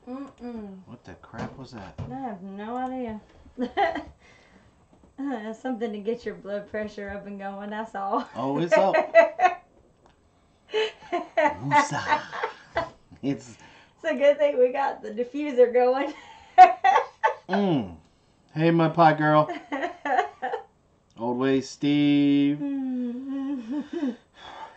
What the crap was that? I have no idea. Something to get your blood pressure up and going, that's all. Oh, it's up. Woosah. It's a good thing we got the diffuser going. Hey, my pot girl. Old way Steve.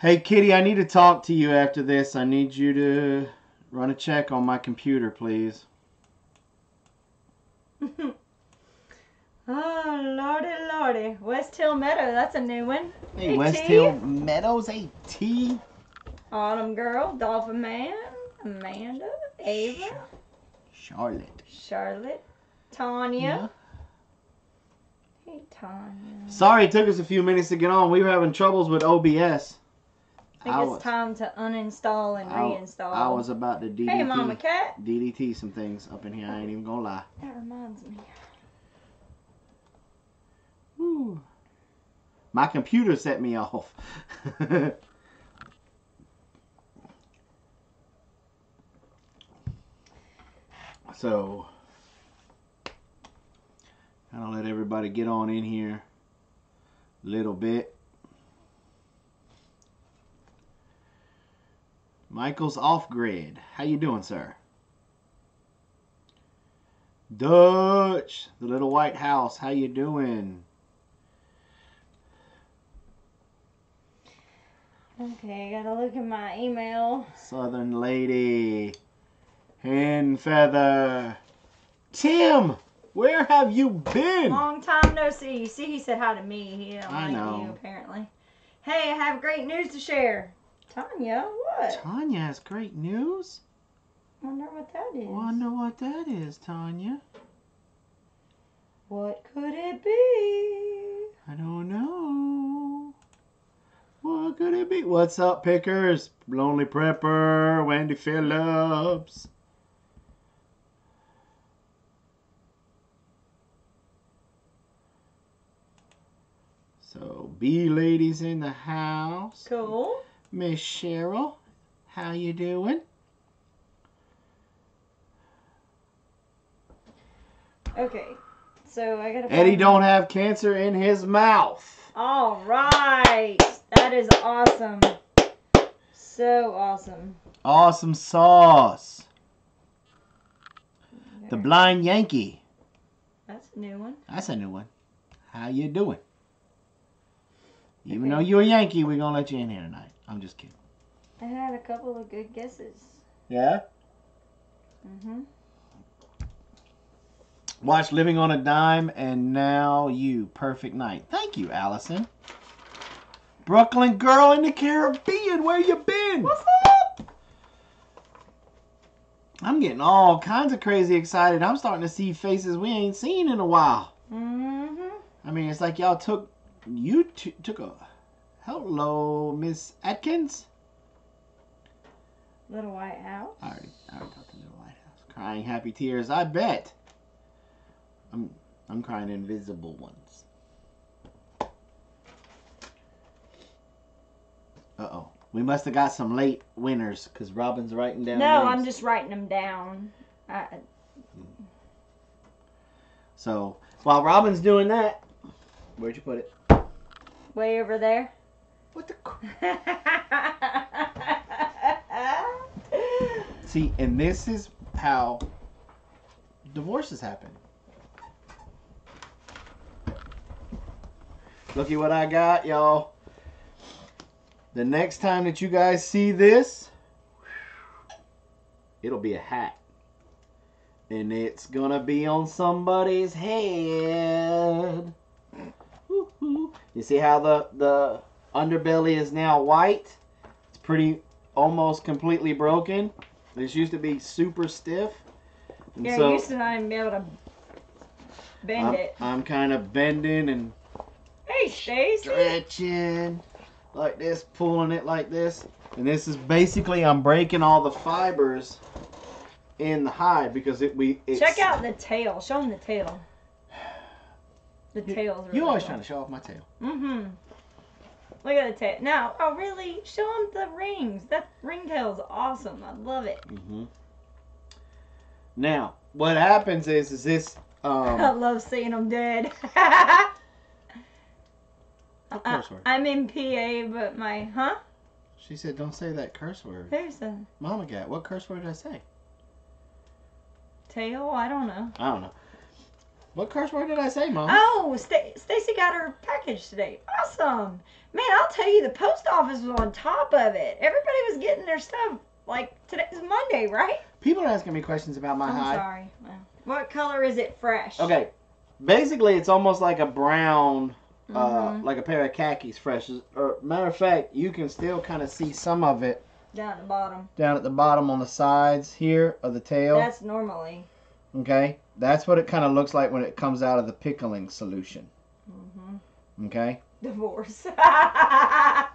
Hey, Kitty, I need to talk to you after this. I need you to run a check on my computer, please. Oh, lordy, lordy. West Hill Meadow, that's a new one. Hey, West Hill Meadows, AT. Autumn Girl, Dolphin Man, Amanda, Ava, Charlotte, Tanya. Yeah. Hey, Tanya. Sorry it took us a few minutes to get on. We were having troubles with OBS. I think it's time to uninstall and reinstall. I was about to DDT, hey, Mama Cat. DDT some things up in here. I ain't even gonna lie. That reminds me. Woo. My computer set me off. So, I'll let everybody get on in here a little bit. Michael's off grid. How you doing, sir? Dutch, the little white house. How you doing? Okay, I gotta look at my email. Southern lady. Hen feather. Tim, where have you been? Long time no see. You see, he said hi to me. He don't I like know. you, apparently. Hey, I have great news to share. Tanya, what? Tanya has great news? Wonder what that is. Wonder what that is, Tanya. What could it be? I don't know. What could it be? What's up, pickers? Lonely Prepper, Wendy Phillips. So, B-Ladies in the house. Cool. Miss Cheryl, how you doing? Okay, so I gotta. Eddie don't have cancer in his mouth. All right, that is awesome. So awesome. Awesome sauce. The Blind Yankee. That's a new one. That's a new one. How you doing? Even though you're a Yankee, we're gonna let you in here tonight. I'm just kidding. I had a couple of good guesses. Yeah? Mm-hmm. Watch Living on a Dime and Now You. Perfect night. Thank you, Allison. Brooklyn girl in the Caribbean. Where you been? What's up? I'm getting all kinds of crazy excited. I'm starting to see faces we ain't seen in a while. Mm-hmm. I mean, it's like y'all took a... Hello, Miss Atkins. Little White House. I already talked to Little White House. Crying happy tears. I bet. I'm crying invisible ones. Uh-oh. We must have got some late winners because Robyn's writing down No, names. I'm just writing them down. So, while Robyn's doing that, where'd you put it? Way over there. What the... See, and this is how divorces happen. Look at what I got, y'all. The next time that you guys see this, it'll be a hat. And it's gonna be on somebody's head. Woo-hoo. You see how the underbelly is now white? It's pretty, almost completely broken. This used to be super stiff. And Yeah, so you used to not even be able to bend it. I'm kind of bending and Hey, Stacy. stretching like this, pulling it like this. And this is basically, I'm breaking all the fibers in the hide because it's... Check out the tail. Show them the tail. The tail's really You're always cool. trying to show off my tail. Mm-hmm. Look at the tail. Now, oh really? Show them the rings. That ringtail's awesome. I love it. Mm-hmm. Now, what happens is this. I love seeing them dead. What curse word? I'm in PA, but huh? She said, "Don't say that curse word." Who's that? Mama got. What curse word did I say? Tail? I don't know. I don't know. What curse word did I say, Mom? Oh, Stacy got her package today. Awesome. Man, I'll tell you, the post office was on top of it. Everybody was getting their stuff. Like, today's Monday, right? People are asking me questions about my I'm hide. sorry. What color is it fresh? Okay. Basically, it's almost like a brown, Mhm. like a pair of khakis fresh. Or, matter of fact, you can still kind of see some of it Down at the bottom. down at the bottom on the sides here of the tail. That's normally. Okay. That's what it kind of looks like when it comes out of the pickling solution. Mm-hmm. Okay. Divorce.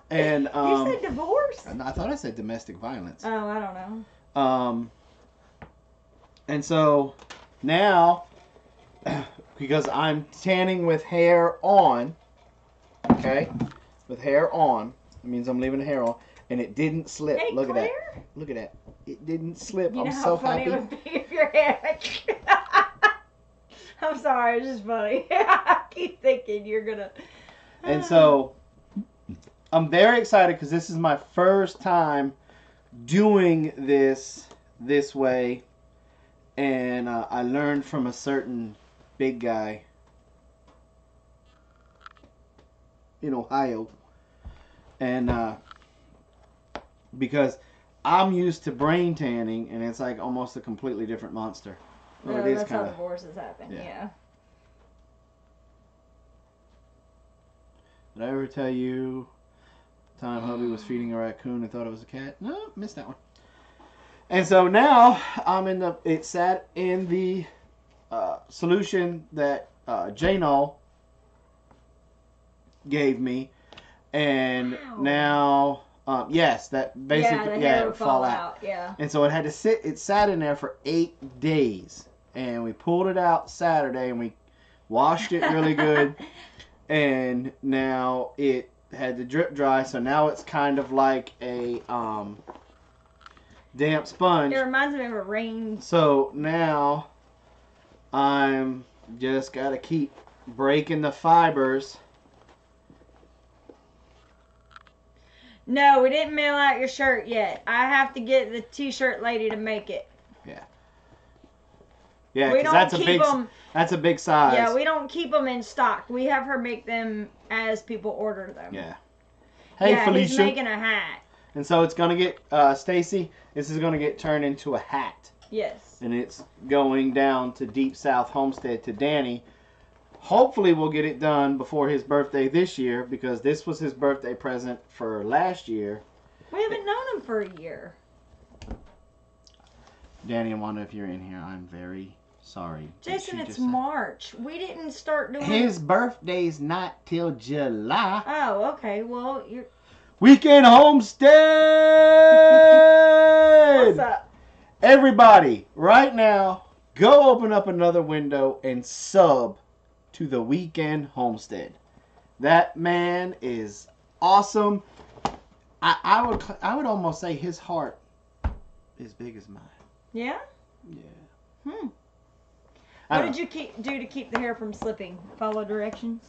And you said divorce? I thought I said domestic violence. Oh, I don't know. And so now, because I'm tanning with hair on, okay, with hair on, it means I'm leaving the hair on, and it didn't slip. Hey, Look Claire? at that. Look at that. It didn't slip. You know I'm how so funny happy. it would be if your hair. I'm sorry, it's just funny. I keep thinking you're gonna. And so I'm very excited because this is my first time doing this way, and I learned from a certain big guy in Ohio, and because I'm used to brain tanning, and it's like almost a completely different monster. Well, No, it is that's how kind of. divorces happen. Yeah. Did I ever tell you the time hubby was feeding a raccoon and thought it was a cat? No, missed that one. And so now I'm in the. It sat in the solution that J-Null gave me, and Wow. now yes, that basically it would fall out. Yeah. And so it had to sit. It sat in there for 8 days, and we pulled it out Saturday, and we washed it really good. And now it had to drip dry, so now it's kind of like a damp sponge. It reminds me of a rain. So now I'm just gotta keep breaking the fibers. No, we didn't mail out your shirt yet. I have to get the t-shirt lady to make it. Yeah, We because don't that's a big size. Yeah, we don't keep them in stock. We have her make them as people order them. Yeah. Hey, yeah, Felicia. He's making a hat. And so it's gonna get Stacy. This is gonna get turned into a hat. Yes. And it's going down to Deep South Homestead to Danny. Hopefully we'll get it done before his birthday this year, because this was his birthday present for last year. We haven't known him for a year. Danny and Wanda, if you're in here, I'm very sorry. Jason, it's March. We didn't start doing his birthday's not till July. Oh, okay. Well, you're... Weekend Homestead! What's up? Everybody, right now, go open up another window and sub to the Weekend Homestead. That man is awesome. I would almost say his heart is big as mine. Yeah? Yeah. What did you do to keep the hair from slipping? Follow directions?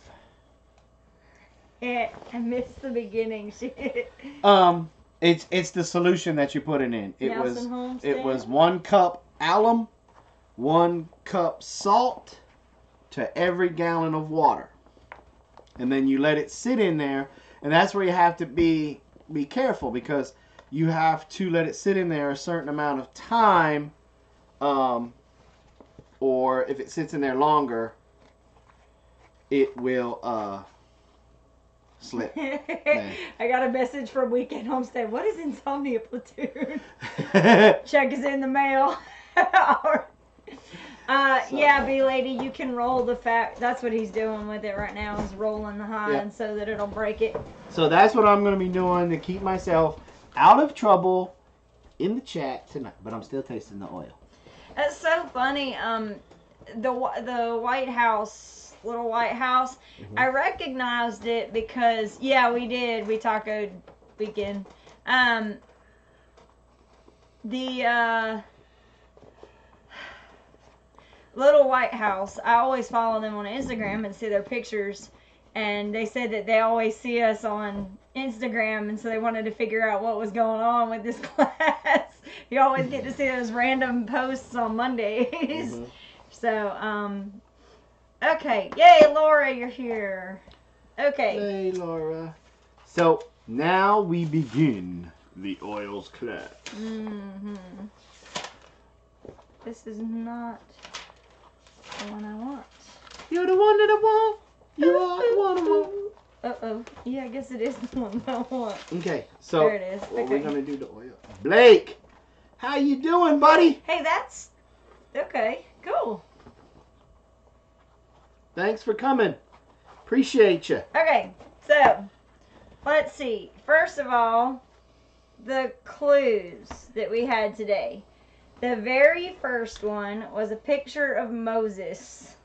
I missed the beginning. It's the solution that you put it in. It was 1 cup alum, 1 cup salt to every gallon of water. And then you let it sit in there, and that's where you have to be careful, because you have to let it sit in there a certain amount of time, or if it sits in there longer, it will slip. I got a message from Weekend Homestead. What is Insomnia Platoon? Check is in the mail. Yeah, B-Lady, you can roll the fat. That's what he's doing with it right now, is rolling the hide so that it'll break it. So that's what I'm going to be doing to keep myself out of trouble in the chat tonight. But I'm still tasting the oil. That's so funny. The White House, little White House, I recognized it because, yeah, we did. We tacoed weekend. Little White House. I always follow them on Instagram and see their pictures. And they said that they always see us on Instagram, and so they wanted to figure out what was going on with this class. You always get to see those random posts on Mondays. Mm-hmm. So, okay. Yay, Laura, you're here. Okay. Hey, Laura. So, now we begin the oils class. Mm-hmm. This is not the one I want. You're the one that I want. You are the one I want. Uh-oh. Yeah, I guess it is the one that I want. Okay, so there it is. What we're going to do the oil. Blake, how you doing, buddy? Hey, that's... Okay, cool. Thanks for coming. Appreciate you. Okay, so, let's see. First of all, the clues that we had today. The very first one was a picture of Moses.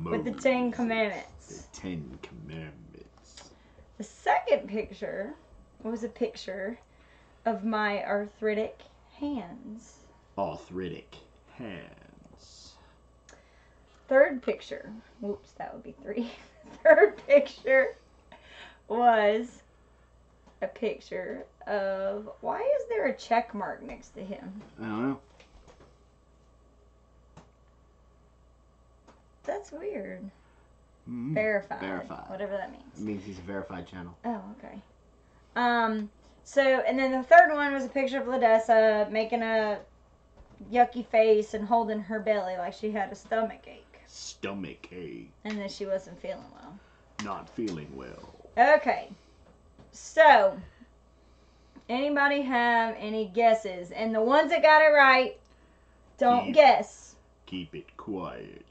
With the 10 Commandments. The 10 Commandments. The second picture was a picture of my arthritic hands. Arthritic hands. Third picture. Whoops, that would be 3. Third picture was a picture of... Why is there a check mark next to him? I don't know. That's weird. Mm-hmm. Verified. Verified. Whatever that means. It means he's a verified channel. Oh, okay. So, and then the third one was a picture of Ladessa making a yucky face and holding her belly like she had a stomach ache. Stomach ache. And that she wasn't feeling well. Not feeling well. Okay. So, anybody have any guesses? And the ones that got it right, don't guess. Keep it quiet.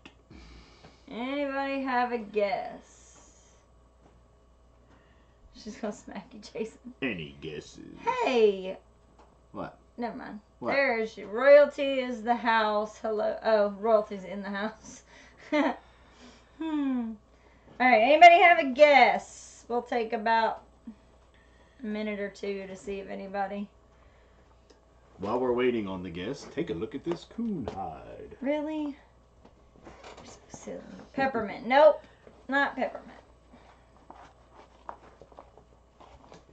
Anybody have a guess? She's gonna smack you, Jason. Any guesses? Hey! What? Never mind. What? There's your royalty is the house. Hello. Oh, royalty's in the house. Alright, anybody have a guess? We'll take about a minute or two to see if anybody... While we're waiting on the guess, take a look at this coon hide. Really? You're so silly. Peppermint. Nope. Not peppermint.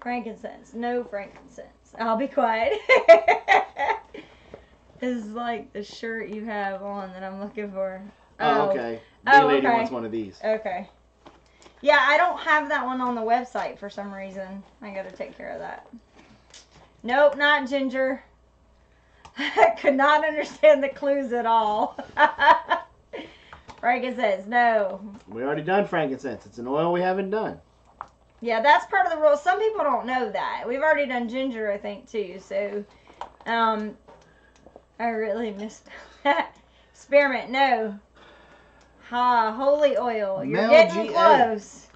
Frankincense. No frankincense. I'll be quiet. This is like the shirt you have on that I'm looking for. Oh, okay. Oh, lady okay. wants one of these. Okay. Yeah, I don't have that one on the website for some reason. I gotta take care of that. Nope, not ginger. I could not understand the clues at all. Frankincense, no. We already done frankincense. It's an oil we haven't done. Yeah, that's part of the rule. Some people don't know that. We've already done ginger, I think, too. So, I really missed that. Spearmint, no. Ha, holy oil. You're getting close.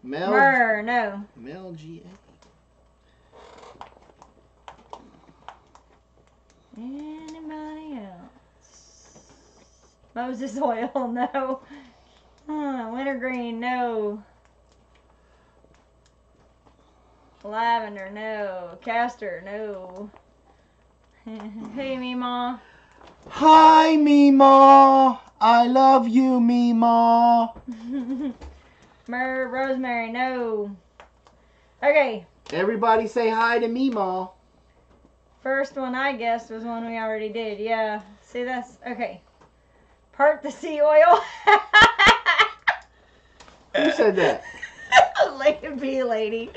Myrrh, no. Mel G.A. Anybody else? Moses oil, no. Wintergreen, no. Lavender, no. Castor, no. Hey, Meemaw. Hi, Meemaw. I love you, Meemaw. Myrrh, rosemary, no. Okay. Everybody say hi to Meemaw. First one I guessed was one we already did. Yeah. See, that's... Okay. Part the sea oil. Who said that? Lady B lady.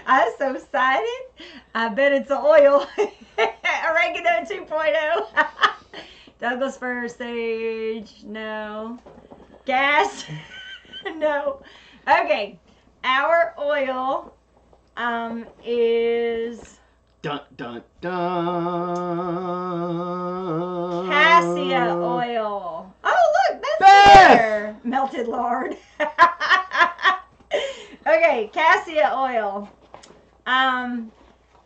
I'm so excited. I bet it's oil. Oregano 2.0. Douglas fir, sage. No. Gas. No. Okay. Our oil is dun dun dun. Cassia oil. Oh, look, that's there. Melted lard. Okay, Cassia oil.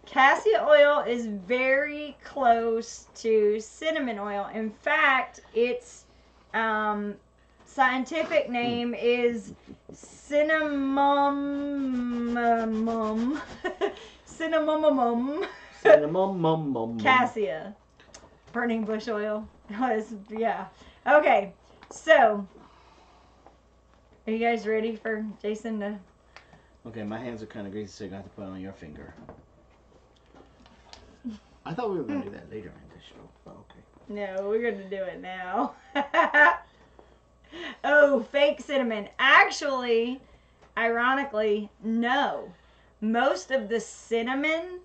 Cassia oil is very close to cinnamon oil. In fact, its scientific name is cinnamomum. Cinnamomum. Cinnamomum. Cassia. Burning bush oil. Yeah. Okay. So, are you guys ready for Jason to? Okay, my hands are kind of greasy, so you're going to have to put it on your finger. I thought we were going to do that later in the show. But okay. No, we're going to do it now. Oh, fake cinnamon. Actually, ironically, no. Most of the cinnamon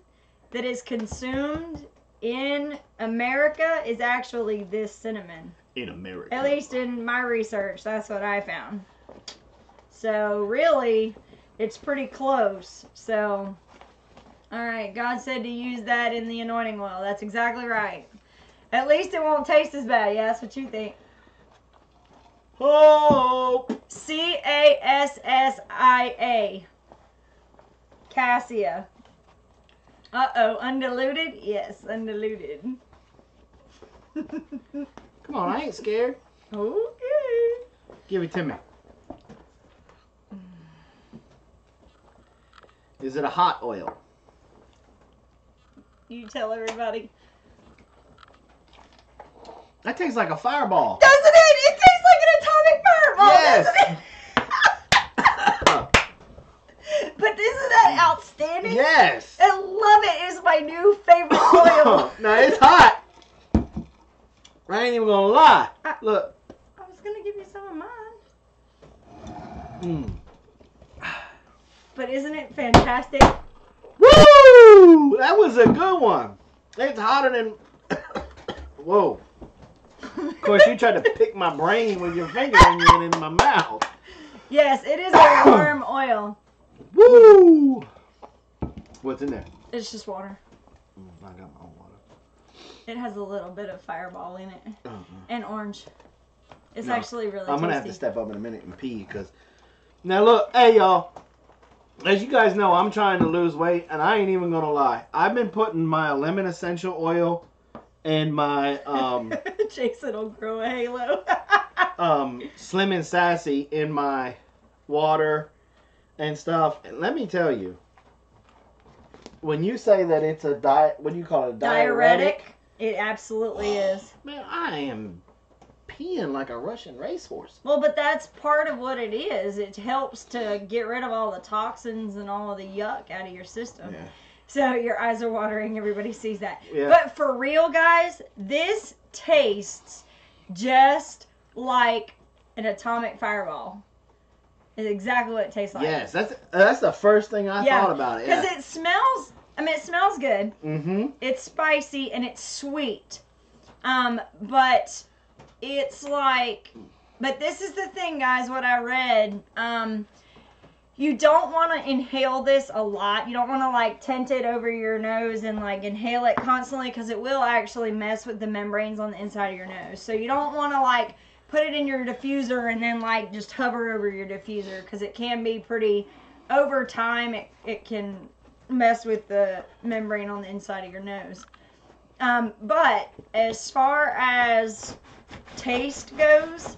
that is consumed in America is actually this cinnamon. In America. At least in my research, that's what I found. So, really, it's pretty close. So, alright, God said to use that in the anointing oil. That's exactly right. At least it won't taste as bad. Yeah, that's what you think. Oh! Cassia. Cassia. Uh-oh, undiluted? Yes, undiluted. Come on, I ain't scared. Okay. Give it to me. Is it a hot oil? You tell everybody. That tastes like a fireball. Doesn't it? It tastes like an atomic fireball, Yes. doesn't it? But isn't that outstanding? Yes. I love it. It's my new favorite oil. Now it's hot. I ain't even gonna lie. Look. I was gonna give you some of mine. But isn't it fantastic? Woo! That was a good one. It's hotter than. Whoa. Of course, you tried to pick my brain with your finger and you went in my mouth. Yes, it is a warm oil. Woo! What's in there? It's just water. I got my own water. It has a little bit of fireball in it. Uh-huh. And orange. It's No, actually really tasty. I'm going to have to step up in a minute and pee because... Now look, hey y'all. As you guys know, I'm trying to lose weight and I ain't even going to lie. I've been putting my lemon essential oil and my Jason will grow a halo. Slim and Sassy in my water and stuff. And let me tell you, when you say that it's a what do you call it? A diuretic? It absolutely is. Man, I am peeing like a Russian racehorse. Well, but that's part of what it is. It helps to get rid of all the toxins and all of the yuck out of your system. Yeah. So your eyes are watering. Everybody sees that. Yeah. But for real, guys, this tastes just like an atomic fireball. It's exactly what it tastes like. Yes, that's the first thing I thought about it. Because it smells. I mean, it smells good. Mm-hmm. It's spicy and it's sweet. But it's like. But this is the thing, guys. What I read. You don't want to inhale this a lot. You don't want to like tent it over your nose and like inhale it constantly because it will actually mess with the membranes on the inside of your nose. So you don't want to like put it in your diffuser and then like just hover over your diffuser because it can be pretty, over time it can mess with the membrane on the inside of your nose. But as far as taste goes,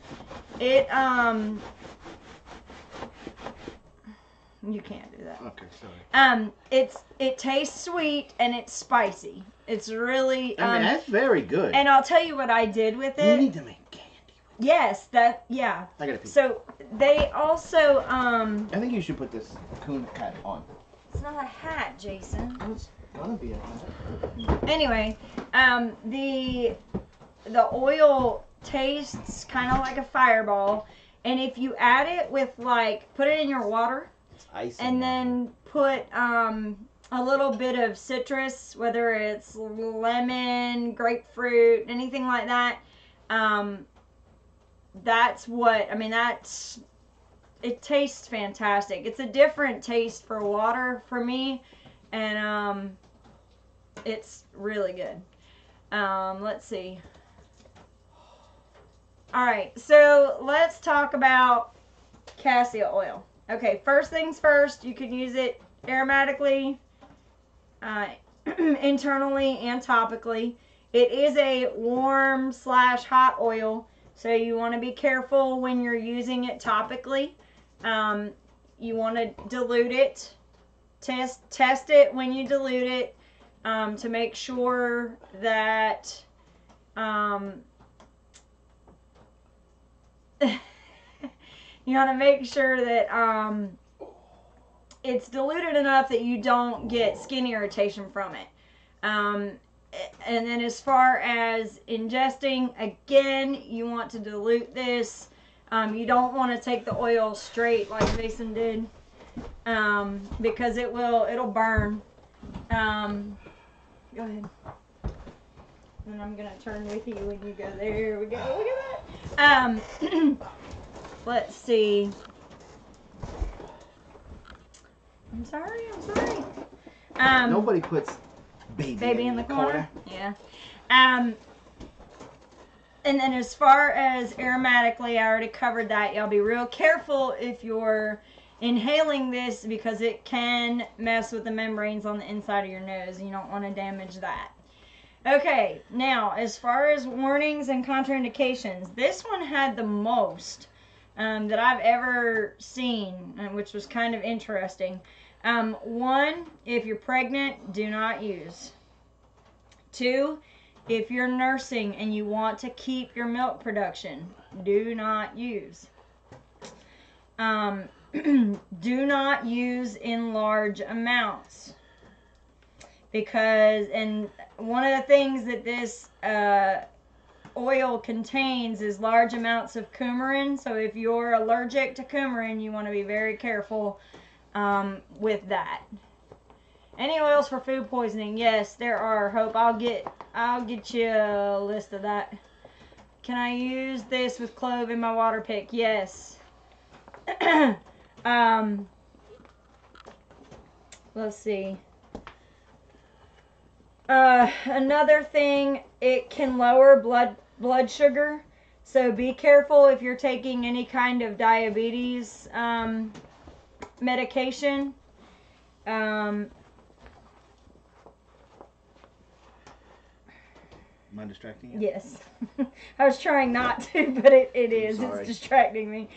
it you can't do that. Okay, sorry. It tastes sweet and it's spicy. It's really I mean, that's very good. And I'll tell you what I did with it. You need to make candy. Yes, yeah. I gotta pee. So they also I think you should put this coon hat on. It's not a hat, Jason. It's gonna be a hat. Anyway, the oil tastes kind of like a fireball, and if you add it with like put it in your water. Ice And then put a little bit of citrus, whether it's lemon, grapefruit, anything like that. That's what, I mean, it tastes fantastic. It's a different taste for water for me, and it's really good. Let's see. All right, so let's talk about cassia oil. Okay, first things first, you can use it aromatically, internally, and topically. It is a warm/hot oil, so you want to be careful when you're using it topically. You want to dilute it. Test it when you dilute it to make sure that you want to make sure that it's diluted enough that you don't get skin irritation from it. And then as far as ingesting, again, you want to dilute this. You don't want to take the oil straight like Jason did, because it'll burn. Go ahead. And I'm gonna turn with you when you go there. Here we go. Look at that. Let's see. I'm sorry. Nobody puts baby in the corner. Yeah. And then as far as aromatically, I already covered that. Y'all be real careful if you're inhaling this, because it can mess with the membranes on the inside of your nose. You don't want to damage that. Okay, now as far as warnings and contraindications, this one had the most that I've ever seen, which was kind of interesting. 1, if you're pregnant, do not use. 2, if you're nursing and you want to keep your milk production, do not use. Do not use in large amounts. Because, and one of the things that this oil contains is large amounts of coumarin. So if you're allergic to coumarin, you want to be very careful with that. Any oils for food poisoning? Yes, there are. Hope I'll get you a list of that. Can I use this with clove in my water pick? Yes. Let's see. Another thing, it can lower blood sugar, so be careful if you're taking any kind of diabetes medication. Am I distracting you? Yes. I was trying not to, but it is. It's distracting me.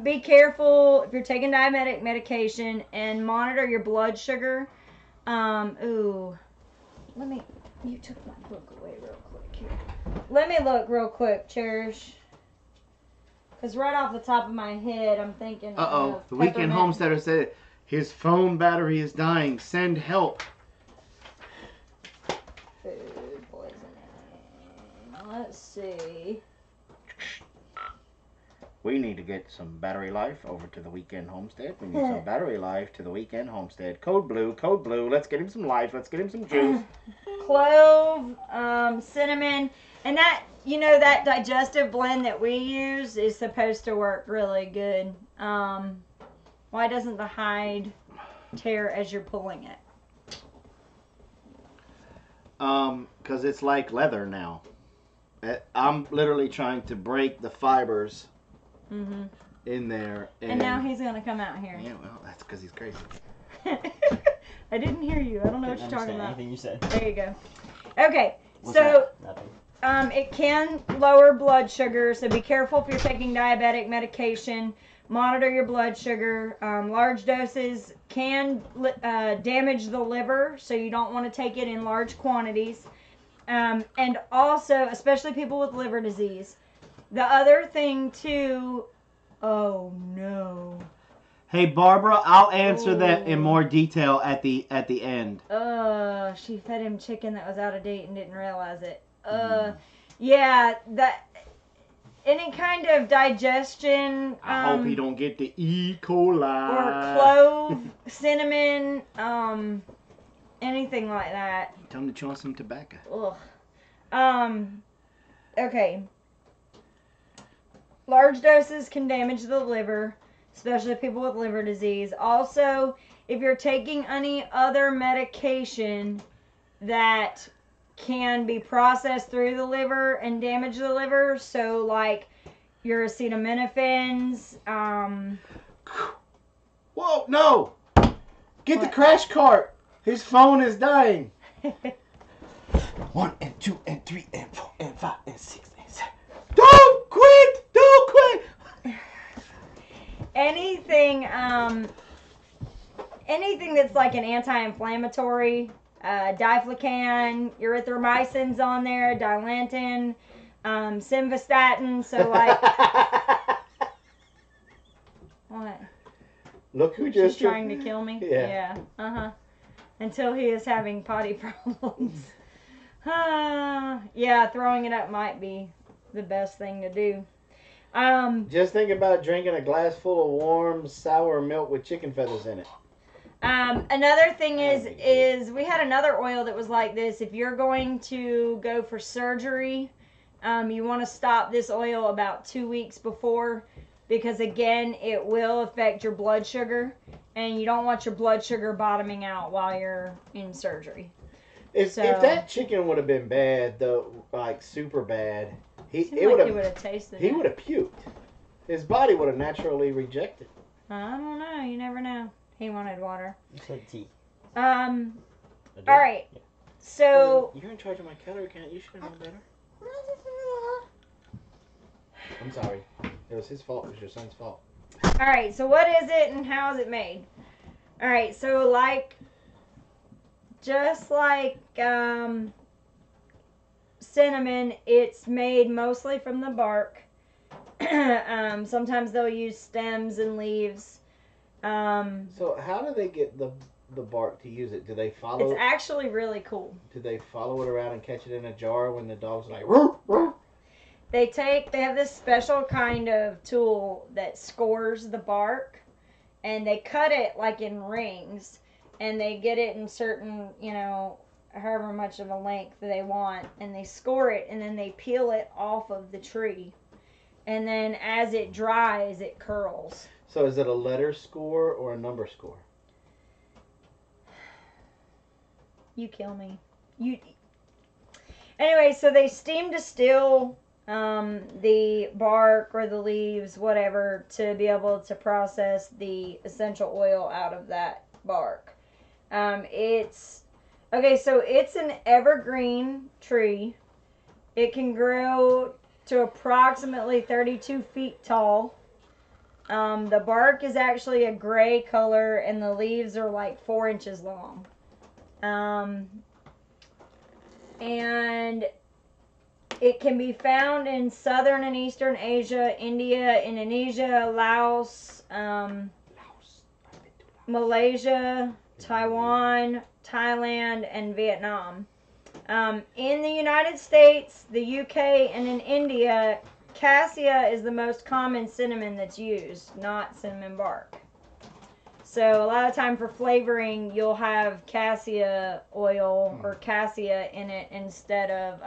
Be careful if you're taking diabetic medication, and monitor your blood sugar. You took my book away real quick here. Let me look real quick, Cherish. Because right off the top of my head, I'm thinking. The Weekend Homesteader said his phone battery is dying. Send help. Food poisoning. Let's see. We need to get some battery life over to the Weekend Homestead. We need some battery life to the Weekend Homestead. Code blue. Let's get him some life. Let's get him some juice. Clove, cinnamon, and that, that digestive blend that we use is supposed to work really good. Why doesn't the hide tear as you're pulling it? Because it's like leather now. I'm literally trying to break the fibers in there. And now he's going to come out here. Yeah, well, that's because he's crazy. I didn't hear you. I don't know what you're talking about. Anything you said. There you go. Okay, What's so that? Nothing. it can lower blood sugar, so be careful if you're taking diabetic medication. Monitor your blood sugar. Large doses can damage the liver, so you don't want to take it in large quantities. And also, especially people with liver disease. The other thing too, oh no. Hey Barbara, I'll answer that in more detail at the end. She fed him chicken that was out of date and didn't realize it. Yeah, that any kind of digestion. I hope he don't get the E. coli. Or clove, cinnamon, anything like that. Tell him to chew on some tobacco. Ugh. Okay. Large doses can damage the liver, especially people with liver disease. Also, if you're taking any other medication that can be processed through the liver and damage the liver, so like your acetaminophen. Whoa, no! Get the crash cart! His phone is dying! 1 and 2 and 3 and 4 and 5 and 6 and 7. Don't quit! Don't quit! Anything that's like an anti-inflammatory, diflucan, erythromycin's on there, dilantin, Simvastatin. So like, what? Look who She's just trying to kill me. Yeah. Until he is having potty problems. Yeah, throwing it up might be the best thing to do. Just think about drinking a glass full of warm, sour milk with chicken feathers in it. Another thing is we had another oil that was like this. If you're going to go for surgery, you want to stop this oil about 2 weeks before, because again, it will affect your blood sugar, and you don't want your blood sugar bottoming out while you're in surgery. If that chicken would have been bad, though, like super bad, he would have tasted. He would have puked. His body would have naturally rejected. I don't know. You never know. He wanted water. You said tea. All right. Yeah. So you're in charge of my calorie count. You should have known better. I'm sorry. It was his fault. It was your son's fault. All right. So what is it and how is it made? All right. So just like cinnamon, it's made mostly from the bark. Sometimes they'll use stems and leaves. So how do they get the bark to use it? Do they follow? It's actually really cool. Do they follow it around and catch it in a jar when the dogs are like, "Roo, roo"? They have this special kind of tool that scores the bark, and they cut it like in rings, and they get it in certain, however much of a length they want, and they score it, and then they peel it off of the tree, and then as it dries, it curls. So is it a letter score or a number score? You kill me. Anyway, so they steam distill the bark or the leaves, whatever, to be able to process the essential oil out of that bark. It's an evergreen tree. It can grow to approximately 32 feet tall. The bark is actually a gray color, and the leaves are like 4 inches long. And it can be found in southern and eastern Asia, India, Indonesia, Laos, Malaysia, Taiwan, Thailand, and Vietnam. In the United States, the UK, and in India, Cassia is the most common cinnamon that's used, not cinnamon bark. So a lot of time for flavoring, you'll have cassia oil or cassia in it instead of,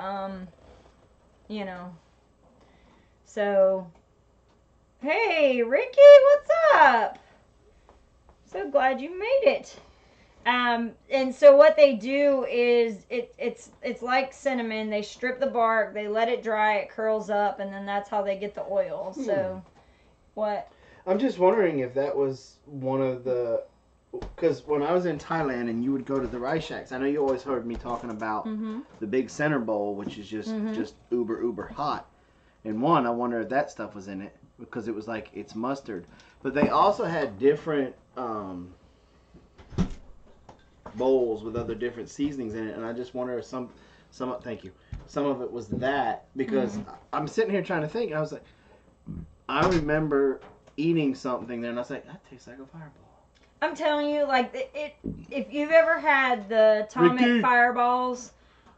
So, hey, Ricky, what's up? So glad you made it. And so what they do is it's like cinnamon. They strip the bark, they let it dry, it curls up, and then that's how they get the oil. So, what? I'm just wondering if that was one of the, because when I was in Thailand and you would go to the rice shacks, I know you always heard me talking about the big center bowl, which is just uber hot. And I wonder if that stuff was in it, because it was like, it's mustard. But they also had different bowls with other different seasonings in it, and I just wonder if some of it was that, because I'm sitting here trying to think, and I was like, I remember eating something there, and I was like, that tastes like a Fireball. I'm telling you, if you've ever had the Atomic Fireballs,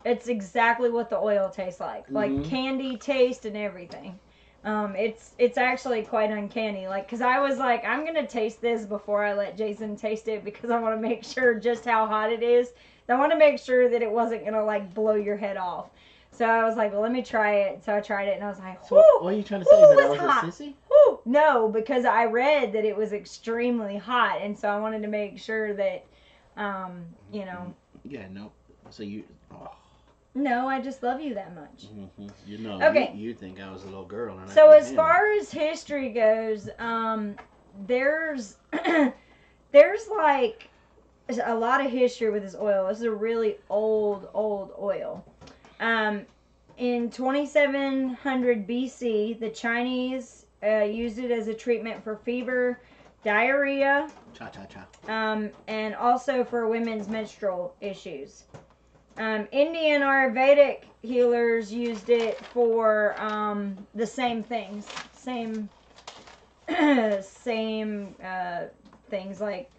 it's exactly what the oil tastes like. Like candy taste and everything. It's actually quite uncanny. Because I was like, I'm going to taste this before I let Jason taste it, because I want to make sure just how hot it is. I want to make sure that it wasn't going to, blow your head off. So I was like, well, let me try it. So I tried it, and I was like, whoo! So what are you trying to say? That I was hot. A sissy? Whoo! No, because I read that it was extremely hot, and so I wanted to make sure that, Yeah, no. So you... Oh. No, I just love you that much. Okay. You think I was a little girl. And so as far as history goes, there's a lot of history with this oil. This is a really old oil. In 2700 BC, the Chinese used it as a treatment for fever, diarrhea, and also for women's menstrual issues. Indian Ayurvedic healers used it for the same things, same things like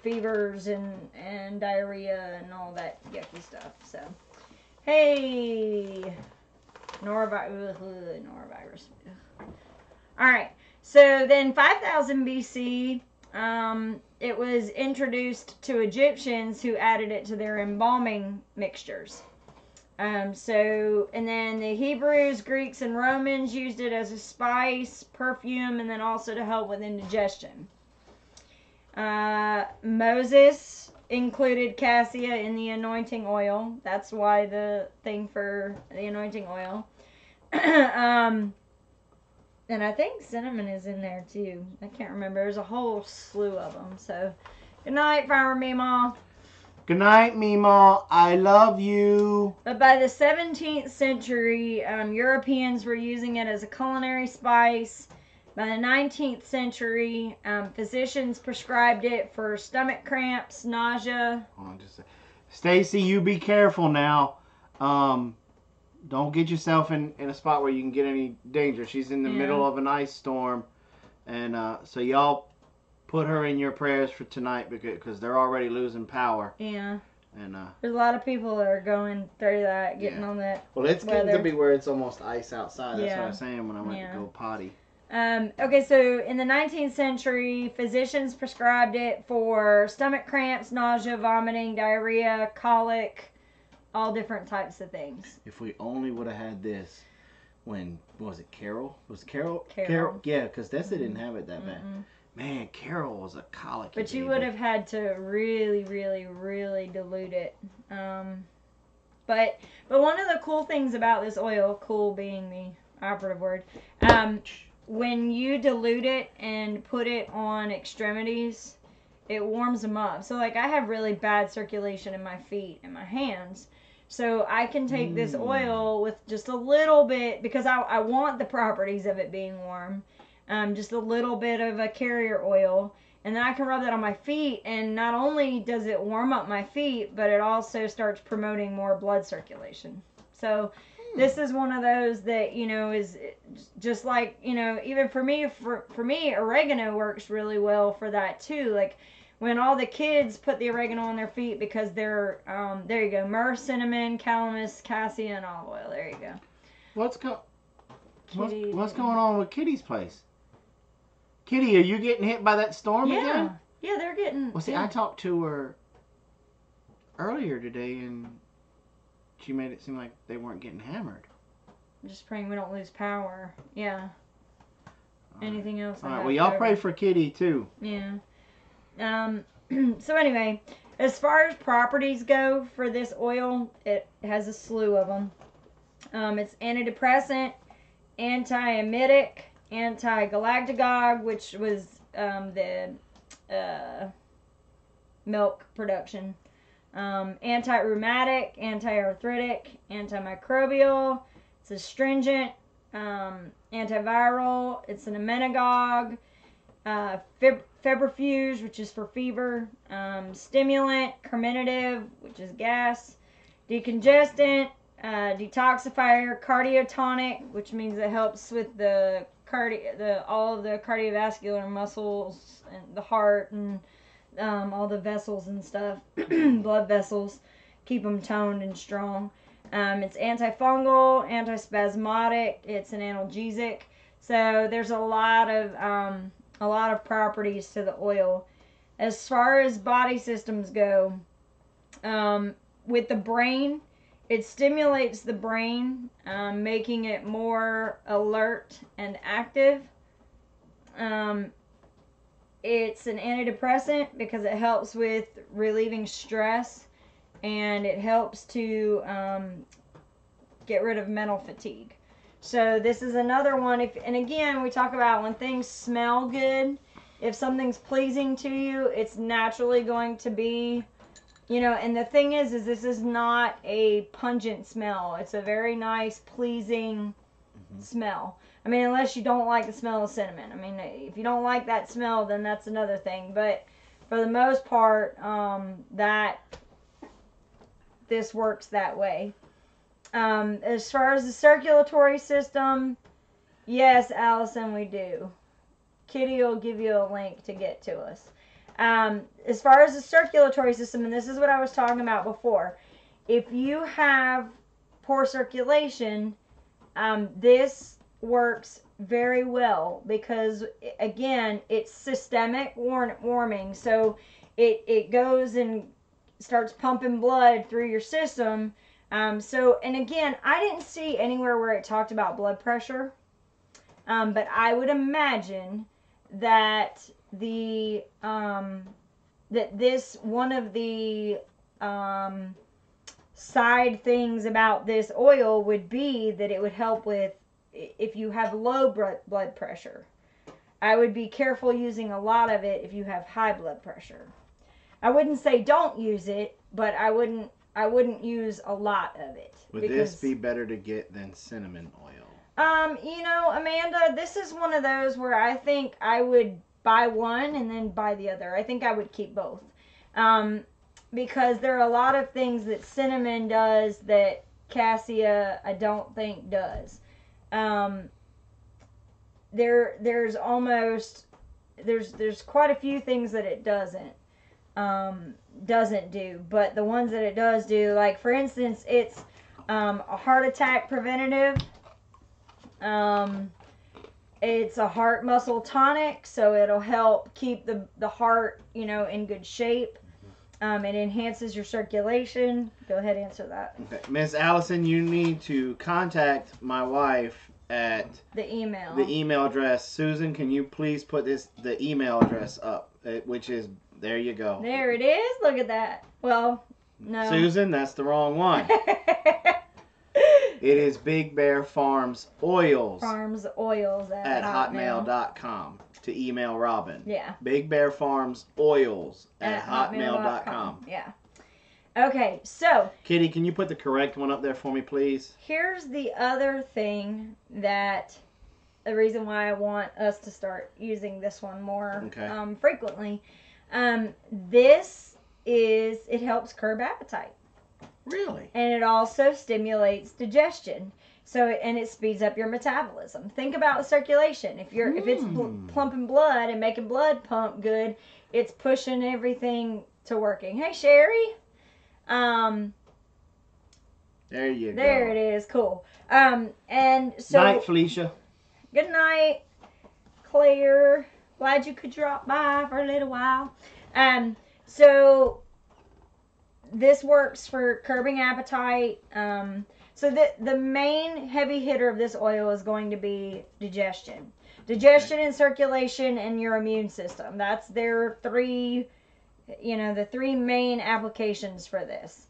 fevers and diarrhea and all that yucky stuff. So, hey, norovirus. All right. So then 5000 BC, it was introduced to Egyptians who added it to their embalming mixtures. And then the Hebrews, Greeks, and Romans used it as a spice, perfume, and then also to help with indigestion. Moses included cassia in the anointing oil. That's why the thing for the anointing oil. And I think cinnamon is in there too. I can't remember. There's a whole slew of them. So, good night, Farmer Meemaw. Good night, Meemaw. I love you. But by the 17th century, Europeans were using it as a culinary spice. By the 19th century, physicians prescribed it for stomach cramps, nausea. Stacy, you be careful now. Don't get yourself in a spot where you can get any danger. She's in the middle of an ice storm. And so y'all put her in your prayers for tonight because they're already losing power. Yeah. And there's a lot of people that are going through that, getting on that. Well, it's getting to be where it's almost ice outside. That's what I was saying when I went to go potty. Okay, so in the 19th century, physicians prescribed it for stomach cramps, nausea, vomiting, diarrhea, colic, all different types of things. If we only would have had this when, was it Carol? Was Carol? Carol. Yeah, because Dessa didn't have it that bad. Man, Carol was a colicky But you would have had to really, really, really dilute it. But one of the cool things about this oil, cool being the operative word, when you dilute it and put it on extremities, it warms them up. So, like, I have really bad circulation in my feet and my hands. So I can take this oil with just a little bit, because I want the properties of it being warm, just a little bit of a carrier oil, and then I can rub that on my feet, and not only does it warm up my feet, but it also starts promoting more blood circulation. So this is one of those that, you know, is just like, you know, even for me, oregano works really well for that too. Like, when all the kids put the oregano on their feet because they're, there you go, myrrh, cinnamon, calamus, cassia, and olive oil. There you go. What's going on with Kitty's place? Kitty, are you getting hit by that storm again? Yeah, they're getting... Well, see, I talked to her earlier today, and she made it seem like they weren't getting hammered. I'm just praying we don't lose power. Yeah. Anything else? All right, well, y'all pray for Kitty, too. Yeah. So anyway, as far as properties go for this oil, it has a slew of them. It's antidepressant, anti-emetic, anti-galactagogue, which was the milk production, anti-rheumatic, anti-arthritic, antimicrobial. It's astringent, antiviral. It's an emmenagogue. Febrifuge, which is for fever, stimulant, carminative, which is gas, decongestant, detoxifier, cardiotonic, which means it helps with all of the cardiovascular muscles and the heart and all the vessels and stuff, blood vessels, keep them toned and strong. It's antifungal, antispasmodic, it's an analgesic. So there's a lot of properties to the oil. As far as body systems go, with the brain, it stimulates the brain, making it more alert and active. It's an antidepressant because it helps with relieving stress, and it helps to get rid of mental fatigue. So this is another one. And again, we talk about when things smell good. If something's pleasing to you, it's naturally going to be, you know. And the thing is this is not a pungent smell. It's a very nice, pleasing smell. I mean, unless you don't like the smell of cinnamon. I mean, if you don't like that smell, then that's another thing. But for the most part, that this works that way. As far as the circulatory system, yes, Allison, we do. Kitty will give you a link to get to us. As far as the circulatory system, and this is what I was talking about before, if you have poor circulation, this works very well because, again, it's systemic warming. So it goes and starts pumping blood through your system. And again, I didn't see anywhere where it talked about blood pressure, but I would imagine that that this, one of the side things about this oil would be that it would help with if you have low blood pressure. I would be careful using a lot of it if you have high blood pressure. I wouldn't say don't use it, but I wouldn't use a lot of it. Would this be better to get than cinnamon oil? Amanda, this is one of those where I think I would buy one and then buy the other. I think I would keep both. Because there are a lot of things that cinnamon does that Cassia, I don't think, does. There's quite a few things that it doesn't do, but the ones that it does do, like for instance, it's a heart attack preventative. It's a heart muscle tonic, so it'll help keep the heart, in good shape. It enhances your circulation. Go ahead, answer that. Okay. Miss Allison, you need to contact my wife at the email address. Susan, can you please put the email address up, which is, there you go. There it is. Look at that. Well, no. Susan, that's the wrong one. It is Big Bear Farms Oils. Farms Oils at hotmail.com to email Robyn. Yeah. Big Bear Farms Oils at hotmail.com. Yeah. Okay, so. Kitty, can you put the correct one up there for me, please? Here's the other thing that, the reason why I want us to start using this one more frequently. It helps curb appetite. Really? And it also stimulates digestion. And it speeds up your metabolism. Think about circulation. If it's pumping blood and making blood pump good, it's pushing everything to working. Hey, Sherry. There you go. There it is. Cool. And so. Night, Felicia. Good night, Claire. Glad you could drop by for a little while. So this works for curbing appetite. So the main heavy hitter of this oil is going to be digestion. Digestion and circulation and your immune system. That's their three, the three main applications for this.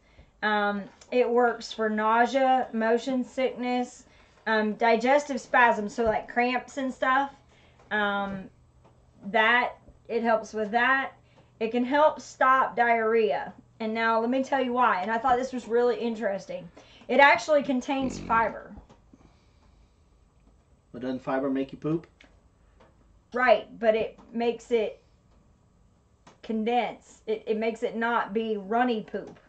It works for nausea, motion sickness, digestive spasms, so like cramps and stuff. It helps with that. It can help stop diarrhea. And now let me tell you why. And I thought this was really interesting. It actually contains fiber. But doesn't fiber make you poop? Right, but it makes it condense. It makes it not be runny poop.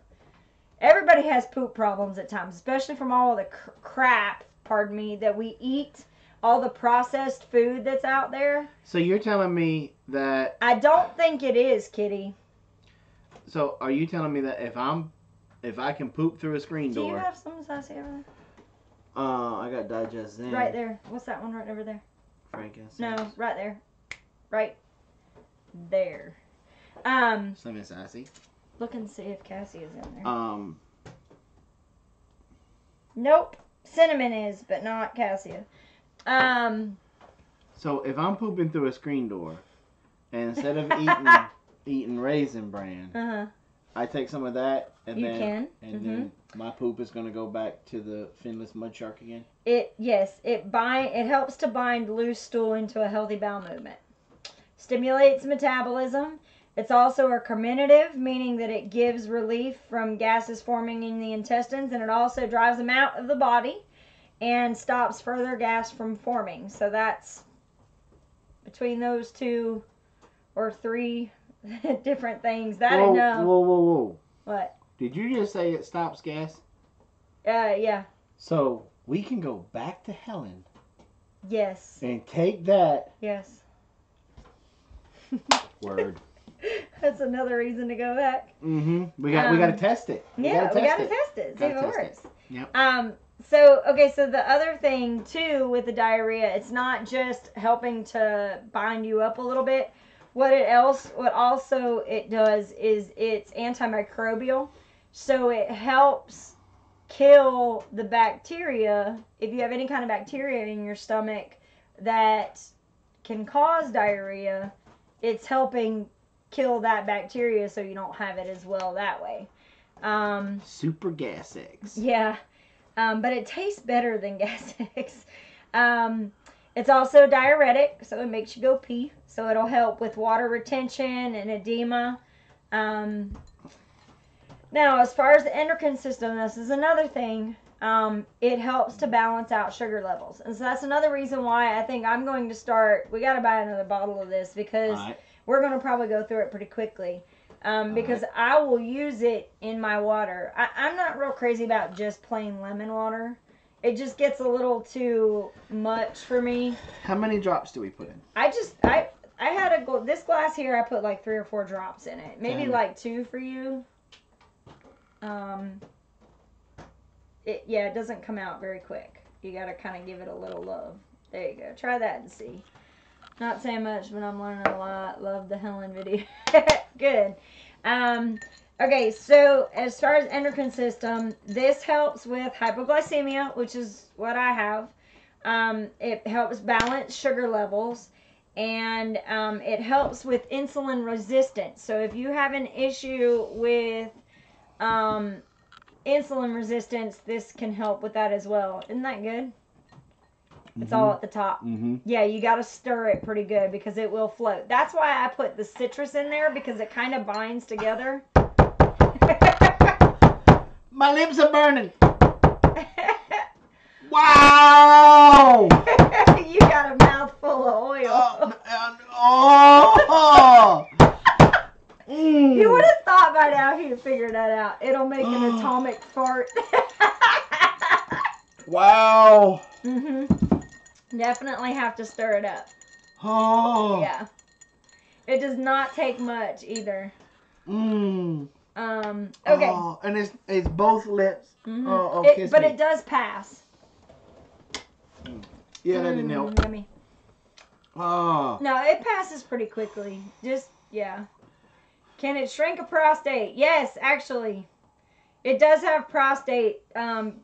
Everybody has poop problems at times, especially from all of the crap, that we eat. All the processed food that's out there. So you're telling me that... I don't think it is, Kitty. So are you telling me that if I can poop through a screen door... Do you have some sauce here? I got Digest Zen. Right there. What's that one right over there? Frank S. No, right there. Right there. Slim and Sassy. Look and see if Cassie is in there. Nope. Cinnamon is, but not Cassia. So if I'm pooping through a screen door, and instead of eating Raisin Bran, I take some of that, and then my poop is going to go back to the finless mud shark again. It helps to bind loose stool into a healthy bowel movement. Stimulates metabolism. It's also a carminative, meaning that it gives relief from gases forming in the intestines, and it also drives them out of the body and stops further gas from forming. So that's between those two or three different things. Enough. Whoa. What? Did you just say it stops gas? Yeah. So we can go back to Helen Yes. and take that. Yes. Word. That's another reason to go back. We got to test it. We gotta test it. See if it works. Yep. So the other thing too with the diarrhea, it's not just helping to bind you up a little bit. What also it does is it's antimicrobial. So it helps kill the bacteria. If you have any kind of bacteria in your stomach that can cause diarrhea, it's helping kill that bacteria so you don't have it as well that way. Super Gas X. Yeah. But it tastes better than Gas X. It's also diuretic, so it makes you go pee. So it'll help with water retention and edema. Now, as far as the endocrine system, this is another thing. It helps to balance out sugar levels. And so that's another reason why I think I'm going to start. We got to buy another bottle of this because we're going to probably go through it pretty quickly. Because I will use it in my water. I'm not real crazy about just plain lemon water. It just gets a little too much for me. How many drops do we put in? I had this glass here. I put like 3 or 4 drops in it. Maybe like 2 for you. It doesn't come out very quick. You got to kind of give it a little love. There you go. Try that and see. Not saying much, but I'm learning a lot. Love the Helen video. Good. Okay, so as far as endocrine system, this helps with hypoglycemia, which is what I have. It helps balance sugar levels, and it helps with insulin resistance. So if you have an issue with insulin resistance, this can help with that as well. Isn't that good? It's all at the top. Yeah, you got to stir it pretty good because it will float. That's why I put the citrus in there, because it kind of binds together. My lips are burning. Wow! You got a mouthful of oil. You would have thought by now he'd figure that out. It'll make an atomic fart. Wow. Definitely have to stir it up. Oh. Yeah. It does not take much either. Okay. Oh, and it's both lips. But it does pass. Yeah, that didn't help. Yummy. Oh. No, it passes pretty quickly. Yeah. Can it shrink a prostate? Yes, actually. It does have prostate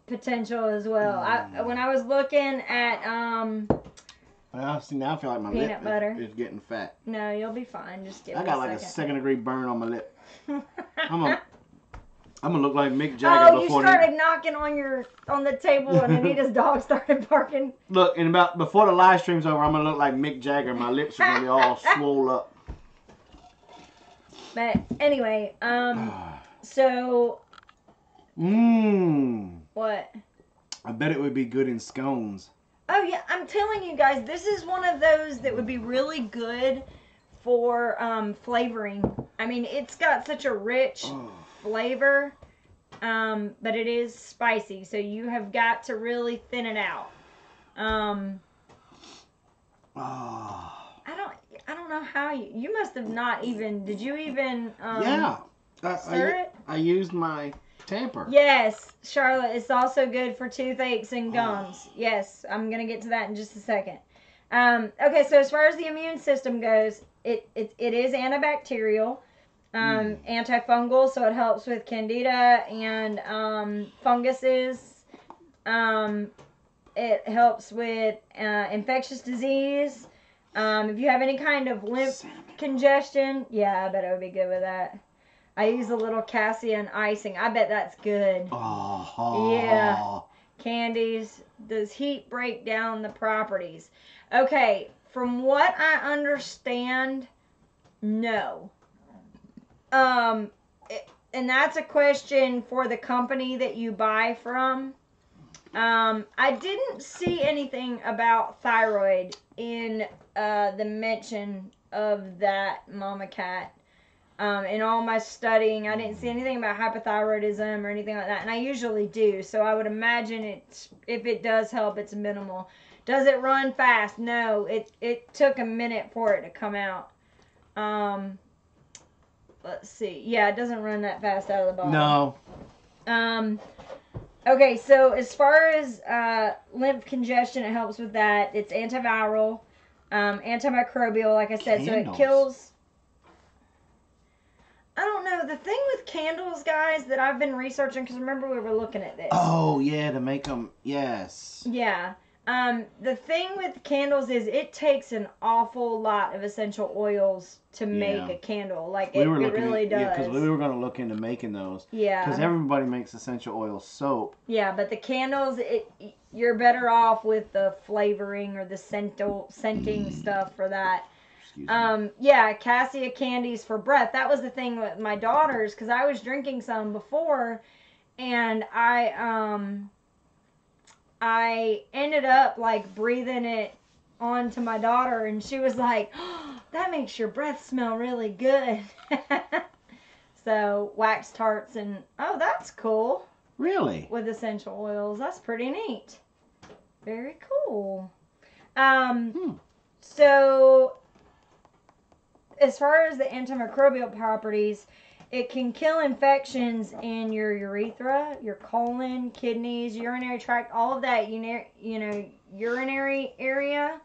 potential as well. When I was looking at well, see, now I feel like my peanut butter is getting fat. No, you'll be fine. Just give me I got a like a second. second-degree burn on my lip. I'm gonna look like Mick Jagger before. Oh, you started knocking on the table, and Anita's dog started barking. Look, before the live stream's over, I'm gonna look like Mick Jagger. My lips are gonna be all swole up. But anyway, so. What? I bet it would be good in scones. Oh yeah, I'm telling you guys, this is one of those that would be really good for flavoring. I mean, it's got such a rich flavor, but it is spicy, so you have got to really thin it out. I don't know how you must have not even. Did you even? Yeah, stir it. I used my tamper. Yes, Charlotte. It's also good for toothaches and gums. Yes, I'm gonna get to that in just a second. Okay, so as far as the immune system goes, it is antibacterial, antifungal, so it helps with candida and funguses. It helps with infectious disease. If you have any kind of lymph congestion, yeah, I bet it would be good with that. I use a little Cassia and icing. I bet that's good. Yeah. Candies. Does heat break down the properties? Okay, from what I understand, no. And that's a question for the company that you buy from. I didn't see anything about thyroid in the mention of that Mama Cat. In all my studying, I didn't see anything about hypothyroidism or anything like that, and I usually do. So I would imagine if it does help, it's minimal. Does it run fast? No, it took a minute for it to come out. Let's see. Yeah, it doesn't run that fast out of the bottle. No. Okay, so as far as lymph congestion, it helps with that. It's antiviral, antimicrobial, like I said. Candles. So it kills. I don't know. The thing with candles, guys, that I've been researching, because remember we were looking at this. Oh, yeah, to make them, yes. Yeah. The thing with candles is it takes an awful lot of essential oils to make a candle. Like, it really does. Yeah, because we were going to look into making those. Yeah. Because everybody makes essential oil soap. Yeah, but the candles, you're better off with the flavoring or the scenting stuff for that. Yeah, Cassia candies for breath. That was the thing with my daughters, because I was drinking some before, and I ended up like breathing it onto my daughter, and she was like, oh, that makes your breath smell really good. So wax tarts, and oh, that's cool. Really? With essential oils. That's pretty neat. Very cool. So as far as the antimicrobial properties, it can kill infections in your urethra, your colon, kidneys, urinary tract, all of that, urinary area.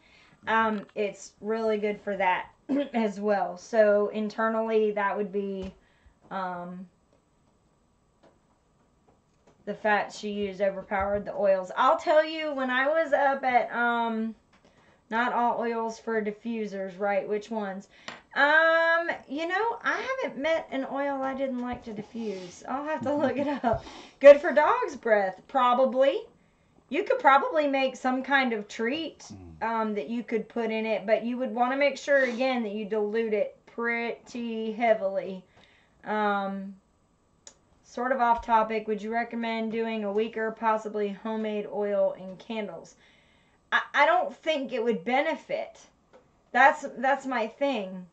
It's really good for that as well. So internally, that would be the fats she used overpowered the oils. I'll tell you, when I was up at not all oils for diffusers, right? Which ones? I haven't met an oil I didn't like to diffuse. I'll have to look it up. Good for dog's breath, probably. You could probably make some kind of treat that you could put in it, but you would want to make sure, again, that you dilute it pretty heavily. Sort of off topic, would you recommend doing a weaker, possibly homemade oil in candles? I don't think it would benefit. That's my thing.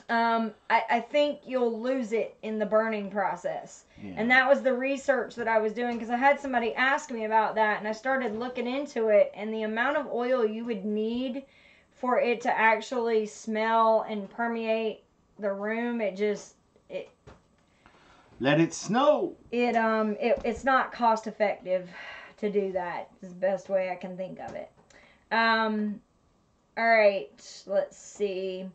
I think you'll lose it in the burning process. Yeah. And that was the research that I was doing, because I had somebody ask me about that, and I started looking into it, and the amount of oil you would need for it to actually smell and permeate the room, let it snow. It's not cost effective to do that. It's the best way I can think of it. All right, let's see.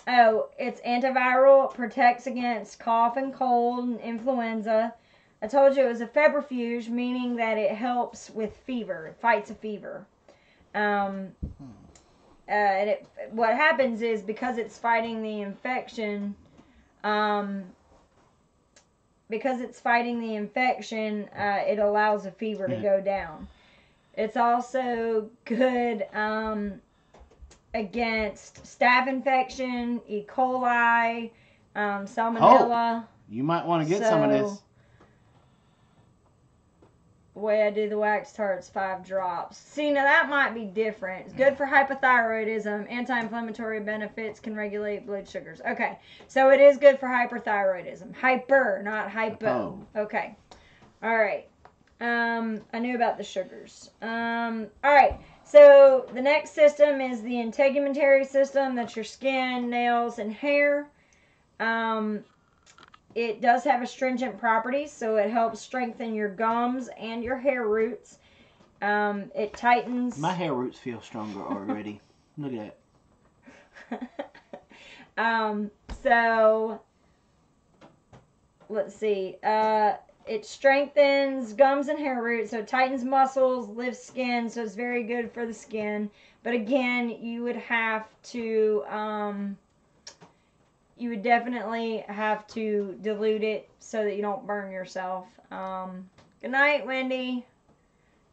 Oh, it's antiviral, protects against cough and cold and influenza. I told you it was a febrifuge, meaning that it helps with fever. It fights a fever. And what happens is, because it's fighting the infection, it allows the fever to go down. It's also good against staph infection, E. coli, salmonella. Oh, you might want to get some of this. The way I do the wax tarts, 5 drops. See, now that might be different. It's good for hypothyroidism. Anti-inflammatory benefits, can regulate blood sugars. Okay, so it is good for hyperthyroidism. Hyper, not hypo. Okay. All right. I knew about the sugars. All right. So the next system is the integumentary system. That's your skin, nails, and hair. It does have astringent properties, so it helps strengthen your gums and your hair roots. It tightens. My hair roots feel stronger already. Look at that. So let's see. It strengthens gums and hair roots, so it tightens muscles, lifts skin, so it's very good for the skin. But again, you would have to, you would definitely have to dilute it so that you don't burn yourself. Good night, Wendy.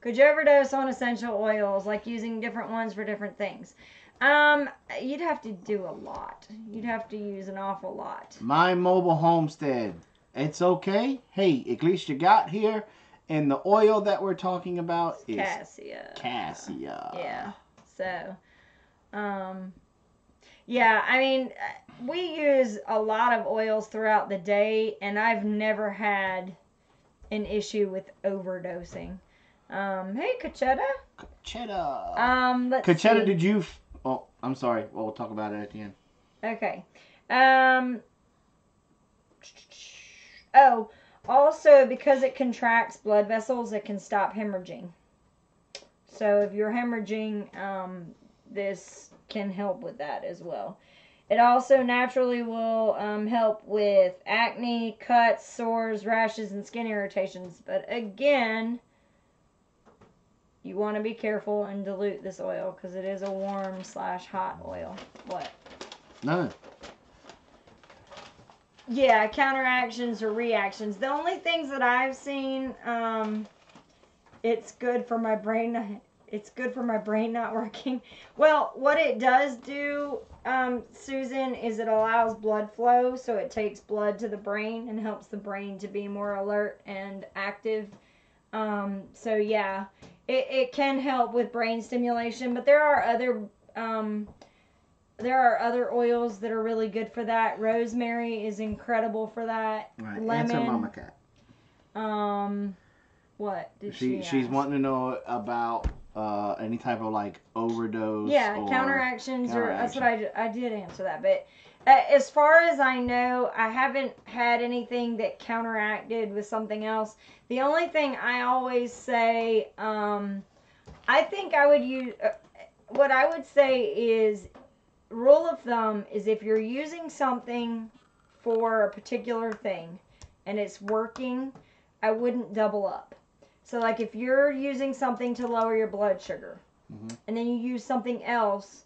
Could you overdose on essential oils, like using different ones for different things? You'd have to do a lot. You'd have to use an awful lot. My mobile homestead. It's okay. Hey, at least you got here. And the oil that we're talking about is Cassia. Yeah. So, Yeah, I mean, we use a lot of oils throughout the day, and I've never had an issue with overdosing. Hey, Cachetta. Let's Cachetta, see. did you? Oh, I'm sorry. Well, we'll talk about it at the end. Okay. Oh, also because it contracts blood vessels, it can stop hemorrhaging. So if you're hemorrhaging, this can help with that as well. It also naturally will help with acne, cuts, sores, rashes, and skin irritations. But again, you want to be careful and dilute this oil because it is a warm/hot oil. What? None. Yeah, counteractions or reactions. The only things that I've seen, it's good for my brain. It's good for my brain not working. Well, what it does do, Susan, is it allows blood flow, so it takes blood to the brain and helps the brain to be more alert and active. So yeah, it can help with brain stimulation, but there are other oils that are really good for that. Rosemary is incredible for that. Right. Lemon. Answer Mama Cat. What did she She's ask? wanting to know about any type of like overdose. Yeah, or counteractions, or that's what counteraction. I did answer that. But as far as I know, I haven't had anything that counteracted with something else. The only thing I always say, I think I would use, what I would say is, rule of thumb is if you're using something for a particular thing and it's working, I wouldn't double up. So like if you're using something to lower your blood sugar, and then you use something else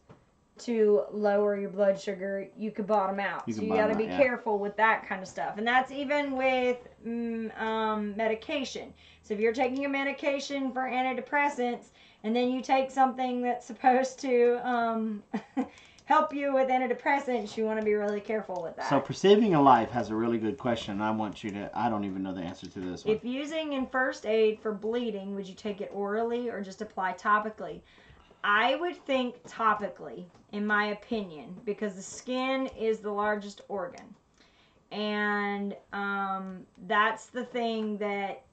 to lower your blood sugar, you could bottom out. So you got to be careful with that kind of stuff. And that's even with medication. So if you're taking a medication for antidepressants and then you take something that's supposed to help you with antidepressants, you want to be really careful with that. So Preserving a Life has a really good question. I want you to, I don't even know the answer to this one. If using in first aid for bleeding, would you take it orally or just apply topically? I would think topically, in my opinion, because the skin is the largest organ. And that's the thing that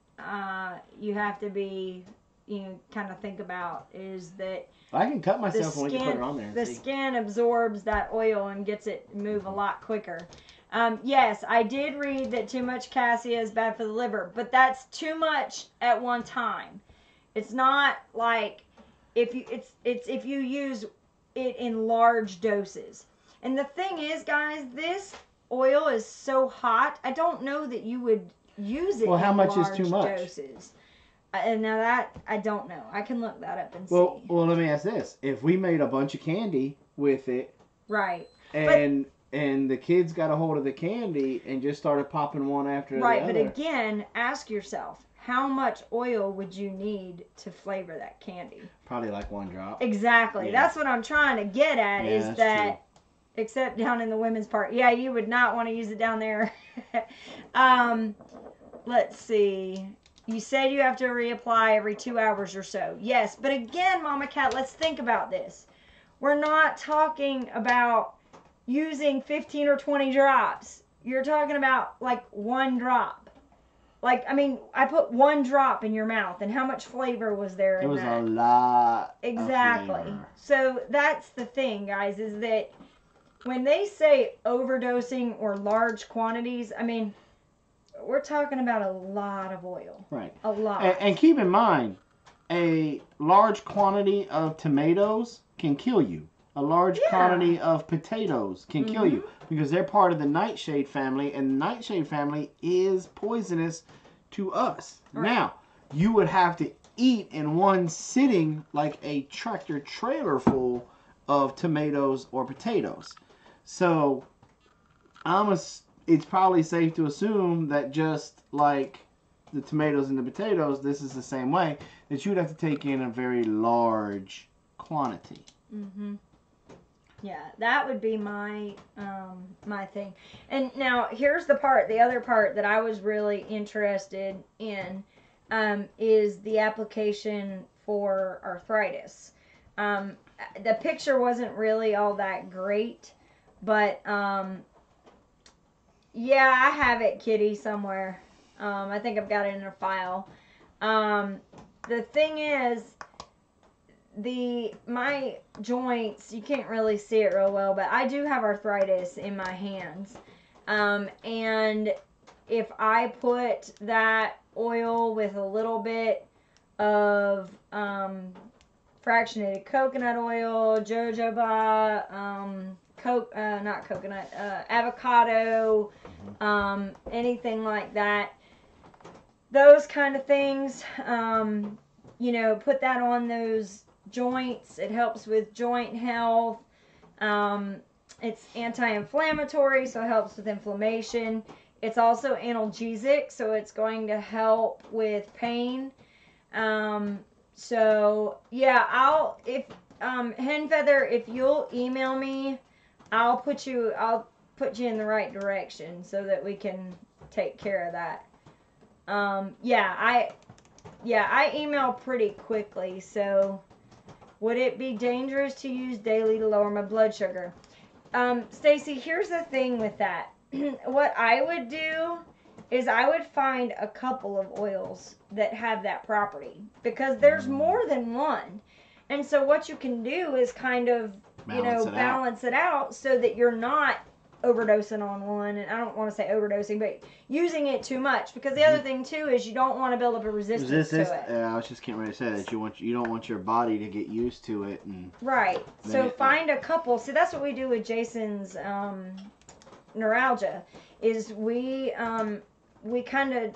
you have to be, kind of think about, is that I can cut myself when you put it on there. The skin absorbs that oil and gets it to move a lot quicker. Yes, I did read that too much Cassia is bad for the liver, but that's too much at one time. It's not like if you use it in large doses. And the thing is, guys, this oil is so hot, I don't know that you would use it in how much large is too much? doses. And now that, I don't know. I can look that up and see. Well, let me ask this. If we made a bunch of candy with it. Right. And the kids got a hold of the candy and just started popping one after the other. Right, but again, ask yourself, how much oil would you need to flavor that candy? Probably like 1 drop. Exactly. Yeah. That's what I'm trying to get at, is that, true. Except down in the women's part. Yeah, you would not want to use it down there. Let's see. You said you have to reapply every 2 hours or so. Yes, but again, Mama Cat, let's think about this. We're not talking about using 15 or 20 drops. You're talking about like 1 drop. Like, I mean, I put 1 drop in your mouth, and how much flavor was there in that? It was a lot. Exactly. So that's the thing, guys, is that when they say overdosing or large quantities, I mean, we're talking about a lot of oil. Right. A lot. And keep in mind, a large quantity of tomatoes can kill you. A large quantity of potatoes can kill you, because they're part of the nightshade family, and the nightshade family is poisonous to us. Right. Now, you would have to eat in one sitting like a tractor trailer full of tomatoes or potatoes. So, it's probably safe to assume that just like the tomatoes and the potatoes, this is the same way, that you'd have to take in a very large quantity. Mm-hmm. Yeah, that would be my my thing. And now here's the other part that I was really interested in, is the application for arthritis. The picture wasn't really all that great, But yeah, I have it, Kitty, somewhere. I think I've got it in a file. The thing is, my joints, you can't really see it real well, but I do have arthritis in my hands. And if I put that oil with a little bit of fractionated coconut oil, jojoba, not coconut, avocado, anything like that, those kind of things, you know, put that on those joints. It helps with joint health. It's anti-inflammatory, so it helps with inflammation. It's also analgesic, so it's going to help with pain. So yeah, Hen Feather, if you'll email me, I'll put you in the right direction so that we can take care of that. I email pretty quickly, so would it be dangerous to use daily to lower my blood sugar? Stacy, here's the thing with that. What I would do is I would find a couple of oils that have that property, because there's more than one. And so what you can do is kind of, balance it out so that you're not overdosing on one. And I don't want to say overdosing, but using it too much, because the other thing too is you don't want to build up a resistance to it. I was just getting ready to say that you don't want your body to get used to it, and right. So find a couple. See, that's what we do with Jason's neuralgia. Is we kind of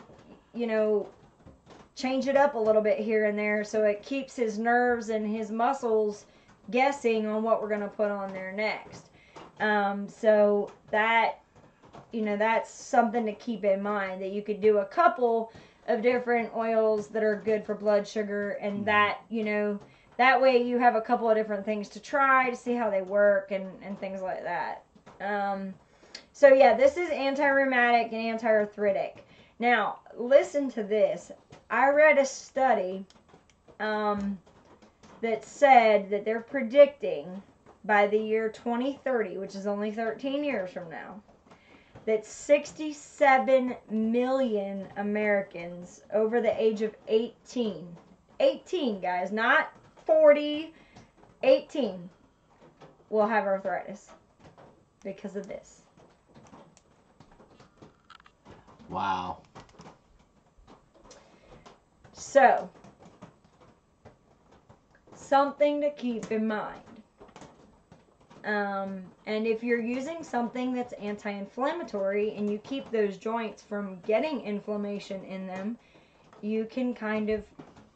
change it up a little bit here and there, so it keeps his nerves and his muscles guessing on what we're going to put on there next. So that, that's something to keep in mind, that you could do a couple of different oils that are good for blood sugar, and that, that way you have a couple of different things to try to see how they work and things like that. So yeah, this is anti-rheumatic and anti-arthritic. Now, listen to this. I read a study that said that they're predicting by the year 2030, which is only 13 years from now, that 67 million Americans over the age of 18, guys, not 40, 18, will have arthritis because of this. Wow. So, something to keep in mind. And if you're using something that's anti-inflammatory and you keep those joints from getting inflammation in them, you can kind of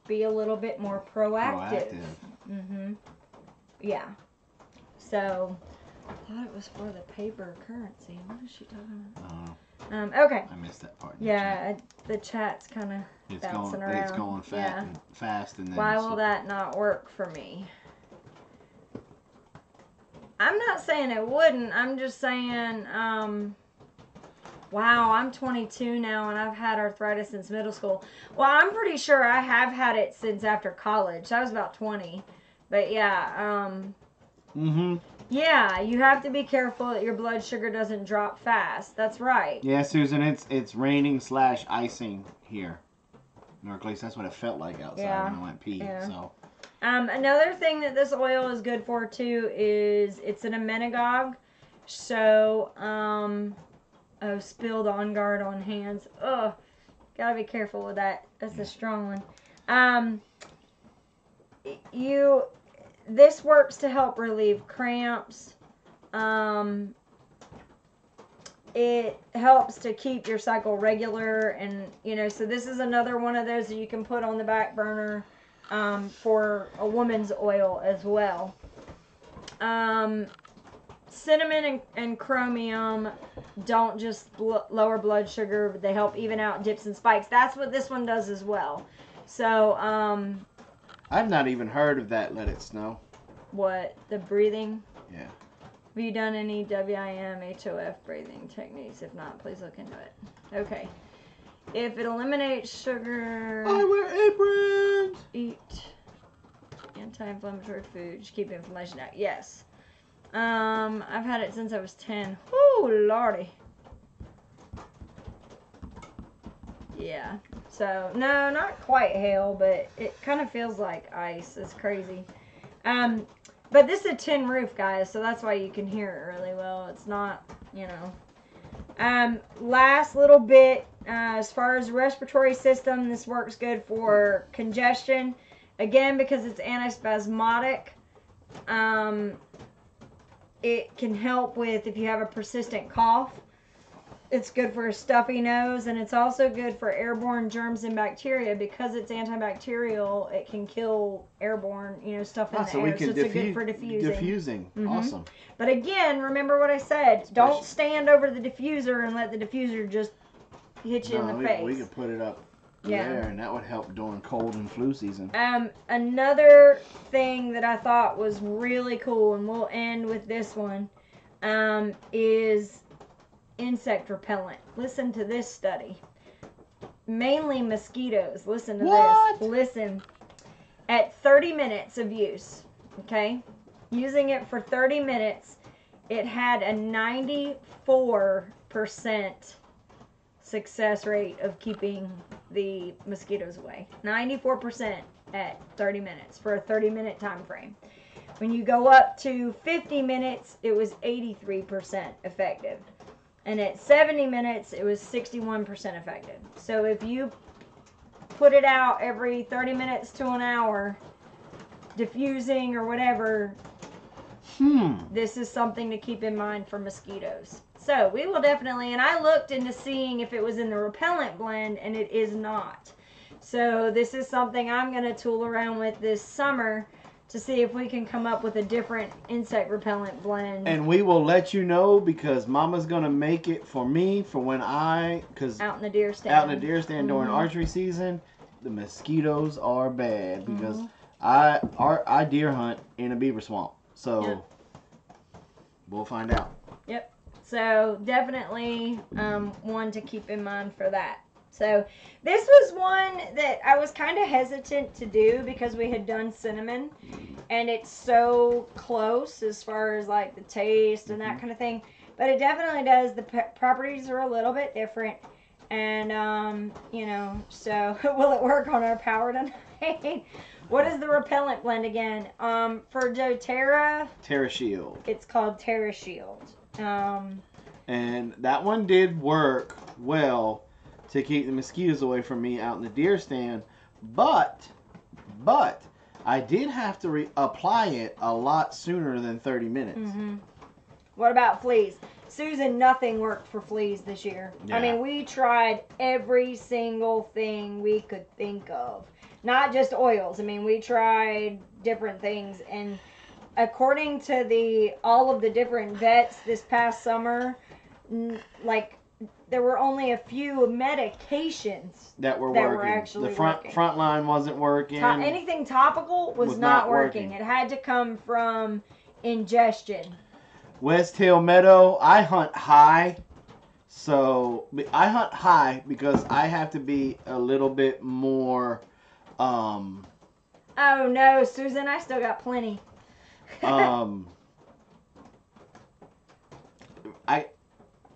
be a little bit more proactive. Yeah. So, I thought it was for the paper currency. What is she talking about? Okay. I missed that part. Yeah, the chat's kind of bouncing around. It's going fast, and then. Why will that not work for me? I'm not saying it wouldn't. I'm just saying, wow, I'm 22 now and I've had arthritis since middle school. Well, I'm pretty sure I have had it since after college. I was about 20. But yeah, yeah, you have to be careful that your blood sugar doesn't drop fast. That's right. Yeah, Susan, it's raining / icing here. Or at least that's what it felt like outside when I went pee. Yeah. So. Another thing that this oil is good for too is it's an emmenagogue. So, spilled On Guard on hands. Ugh, gotta be careful with that. That's a strong one. This works to help relieve cramps. It helps to keep your cycle regular, and so this is another one of those that you can put on the back burner. For a woman's oil as well. Cinnamon and chromium don't just lower blood sugar, but they help even out dips and spikes. That's what this one does as well. So, I've not even heard of that. Let it snow. What? The breathing? Yeah. Have you done any WIM, HOF breathing techniques? If not, please look into it. Okay. If it eliminates sugar, I wear aprons. Eat anti-inflammatory foods, keep inflammation out. Yes. I've had it since I was 10. Oh, lordy. Yeah. So, no, not quite hail, but it kind of feels like ice. It's crazy. But this is a tin roof, guys, so that's why you can hear it really well. It's not, you know. Last little bit, as far as respiratory system, this works good for congestion. Again, because it's antispasmodic, it can help with if you have a persistent cough. It's good for a stuffy nose, and it's also good for airborne germs and bacteria. Because it's antibacterial, it can kill airborne, you know, stuff in the air. So it's good for diffusing. Awesome. But again, remember what I said. Don't stand over the diffuser and let the diffuser just hit you in the face. We could put it up there, and that would help during cold and flu season. Another thing that I thought was really cool, and we'll end with this one, is insect repellent. Listen to this study. Mainly mosquitoes. Listen to this. Listen. At 30 minutes of use, okay, using it for 30 minutes, it had a 94% success rate of keeping the mosquitoes away. 94% at 30 minutes for a 30-minute time frame. When you go up to 50 minutes, it was 83% effective. And at 70 minutes, it was 61% effective. So if you put it out every 30 minutes to an hour, diffusing or whatever, this is something to keep in mind for mosquitoes. So we will definitely, and I looked into seeing if it was in the repellent blend, and it is not. So this is something I'm going to tool around with this summer to see if we can come up with a different insect repellent blend. And we will let you know, because Mama's going to make it for me for when out in the deer stand. Out in the deer stand during archery season, the mosquitoes are bad because I deer hunt in a beaver swamp. So we'll find out. Yep. So definitely one to keep in mind for that. So this was one that I was kind of hesitant to do because we had done cinnamon, and it's so close as far as like the taste and that kind of thing. But it definitely does. The properties are a little bit different, and you know. So will it work on our power tonight? What is the repellent blend again? For doTERRA. TerraShield. It's called TerraShield. And that one did work well to keep the mosquitoes away from me out in the deer stand, but I did have to apply it a lot sooner than 30 minutes. What about fleas? Susan, nothing worked for fleas this year. Yeah. I mean, we tried every single thing we could think of. Not just oils. I mean, we tried different things, and according to all of the different vets this past summer, like, there were only a few medications that were actually working. The front line wasn't working. Anything topical was not working. It had to come from ingestion. West Hill Meadow, I hunt high. So I hunt high because I have to be a little bit more Oh no, Susan, I still got plenty.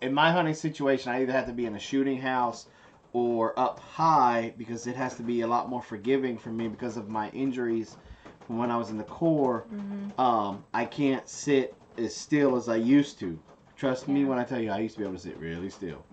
In my hunting situation, I either have to be in a shooting house or up high, because it has to be a lot more forgiving for me because of my injuries from when I was in the Corps. I can't sit as still as I used to. Trust me when I tell you, I used to be able to sit really still.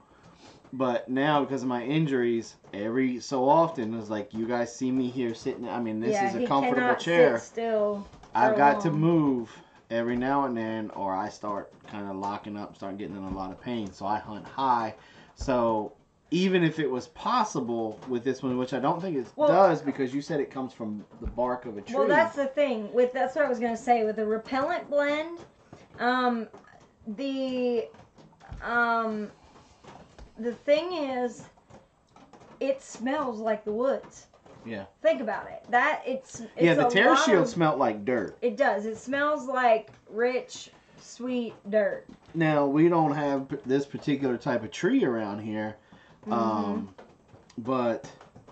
But now, because of my injuries, every so often, it's like, you guys see me here sitting. I mean, this is a comfortable chair. Sit still. I've got to move every now and then, or I start kind of locking up, start getting in a lot of pain. So I hunt high. So even if it was possible with this one, which I don't think it does, because you said it comes from the bark of a tree. Well, that's the thing. That's what I was going to say. With the repellent blend, the thing is, it smells like the woods. Yeah. Think about it. It's the TerraShield smelled like dirt. It does. It smells like rich, sweet dirt. Now, we don't have this particular type of tree around here, but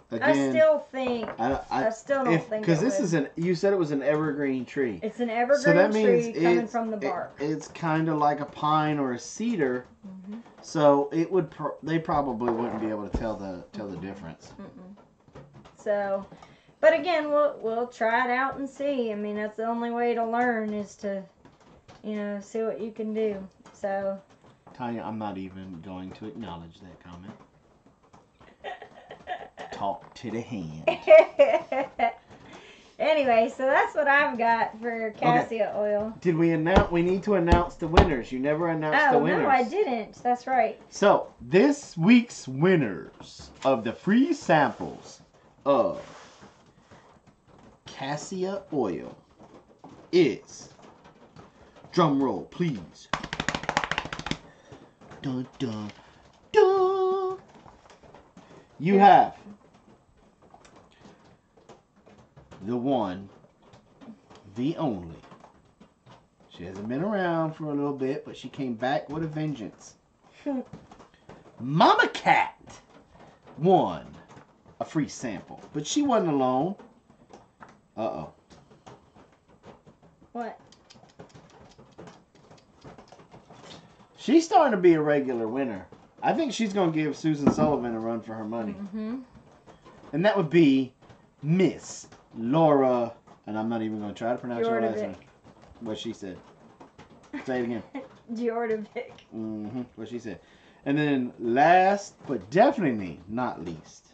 Again, I still think. I still don't think. Because this is you said it was an evergreen tree. It's an evergreen so that means tree coming from the bark. It's kind of like a pine or a cedar. Mm-hmm. So it would. They probably wouldn't be able to tell the difference. Mm-mm. So, but again, we'll try it out and see. I mean, that's the only way to learn is to, see what you can do. So. Tanya, I'm not even going to acknowledge that comment. Talk to the hand. Anyway, so that's what I've got for Cassia oil. Did we announce? We need to announce the winners. You never announced the winners. No, I didn't. That's right. So this week's winners of the free samples of Cassia oil is, drum roll, please. Dun dun dun. You have the one, the only. She hasn't been around for a little bit, but she came back with a vengeance. Mama Cat won a free sample, but she wasn't alone. Uh-oh. What? She's starting to be a regular winner. I think she's going to give Susan Sullivan a run for her money. Mm-hmm. And that would be Miss Laura, and I'm not even going to try to pronounce her last name. What she said. Say it again. Jordovic. Mm-hmm. What she said. And then last, but definitely not least,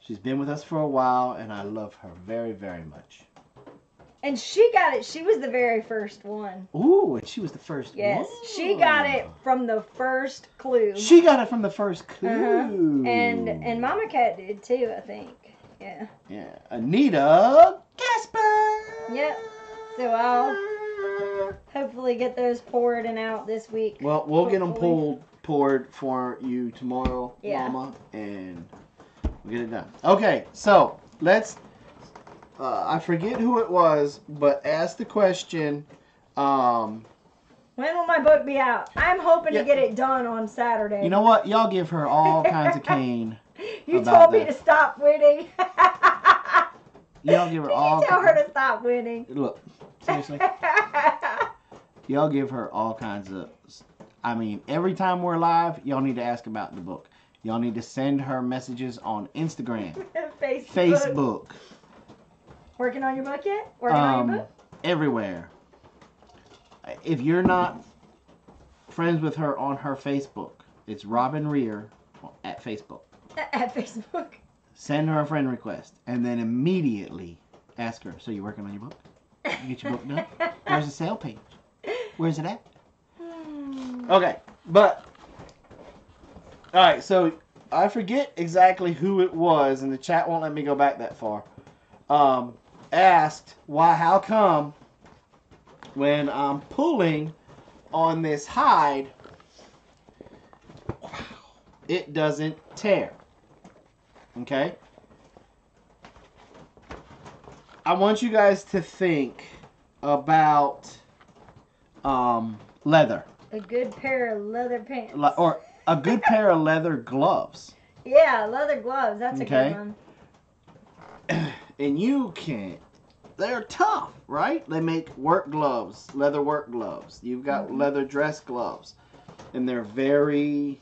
she's been with us for a while, and I love her very, very much. And she got it. She was the very first one. Ooh, and she was the first one. Yes, she got it from the first clue. She got it from the first clue. Uh-huh. And Mama Cat did too, I think. Yeah. Yeah. Anita Gasper. Yep. So I'll hopefully get those poured and out this week. Well, we'll get them poured for you tomorrow, Mama, and we'll get it done. Okay, so let's. I forget who it was, but ask the question. When will my book be out? I'm hoping to get it done on Saturday. You know what? Y'all give her all kinds of cane. You told me to stop winning. Y'all give her all. Tell her to stop winning. Look, seriously. Y'all give her all kinds of. I mean, every time we're live, y'all need to ask about the book. Y'all need to send her messages on Instagram, Facebook. Working on your book yet? Working on your book? Everywhere. If you're not friends with her on her Facebook, it's Robyn Rear at Facebook. At Facebook. Send her a friend request, and then immediately ask her, so you're working on your book? You get your book done? Where's the sale page? Where's it at? Okay, but, alright, so I forget exactly who it was, and the chat won't let me go back that far. Asked how come when I'm pulling on this hide, it doesn't tear. Okay? I want you guys to think about leather. A good pair of leather pants. Or a good pair of leather gloves. Yeah, leather gloves. That's a good one. And you can't. They're tough, right? They make work gloves, leather work gloves. You've got leather dress gloves. And they're very,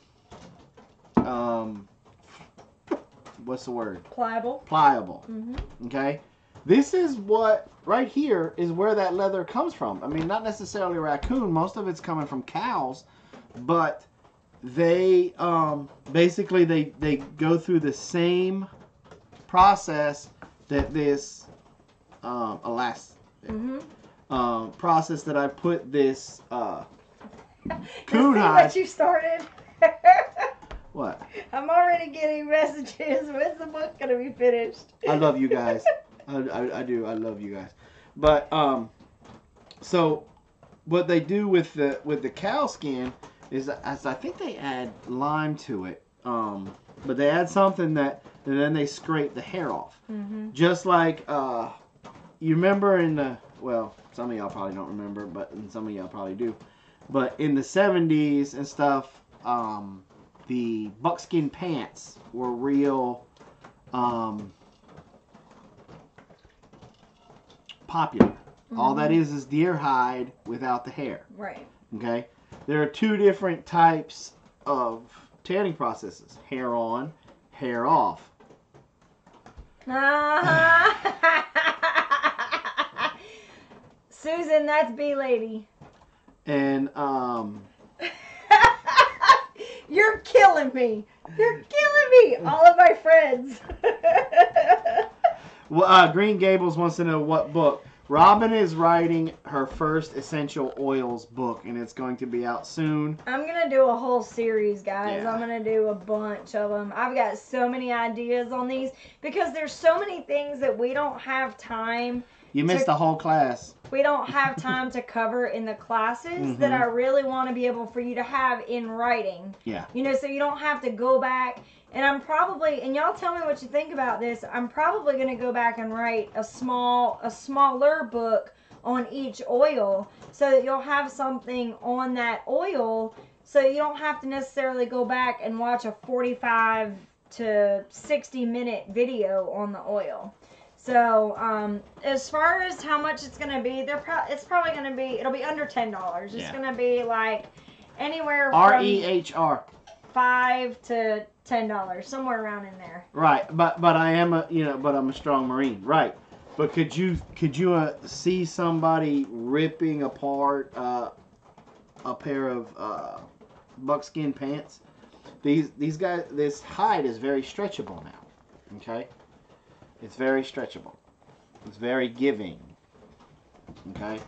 what's the word? Pliable. Pliable. Okay? This is what, right here, is where that leather comes from. I mean, not necessarily raccoon. Most of it's coming from cows. But they, basically, they go through the same process that this process that I put this coon hide. What you started? What? I'm already getting messages. When's the book gonna be finished? I love you guys. I do. I love you guys. But so what they do with the cow skin is, I think they add lime to it. But they add something and then they scrape the hair off. Just like you remember some of y'all probably don't remember, but some of y'all probably do. But in the 70s and stuff, the buckskin pants were real popular. All that is deer hide without the hair. Right. Okay? There are two different types of tanning processes. Hair on, hair off. Susan, that's B-Lady. And, You're killing me. You're killing me. All of my friends. well, Green Gables wants to know what book. Robyn is writing her first essential oils book, and it's going to be out soon. I'm going to do a whole series, guys. Yeah. I'm going to do a bunch of them. I've got so many ideas on these because there's so many things that we don't have time. You missed the whole class. We don't have time to cover in the classes that I really want to be able for you to have in writing. Yeah. You know, so you don't have to go back. And I'm probably, and y'all tell me what you think about this, I'm probably going to go back and write a smaller book on each oil so that you'll have something on that oil so you don't have to necessarily go back and watch a 45 to 60 minute video on the oil. So, as far as how much it's going to be, it's probably going to be, it'll be under $10. It's going to be like anywhere from REHR. $5 to $10, somewhere around in there. Right, but I am I'm a strong Marine, right? But could you see somebody ripping apart a pair of buckskin pants? These guys, this hide is very stretchable now. Okay, it's very stretchable. It's very giving. Okay,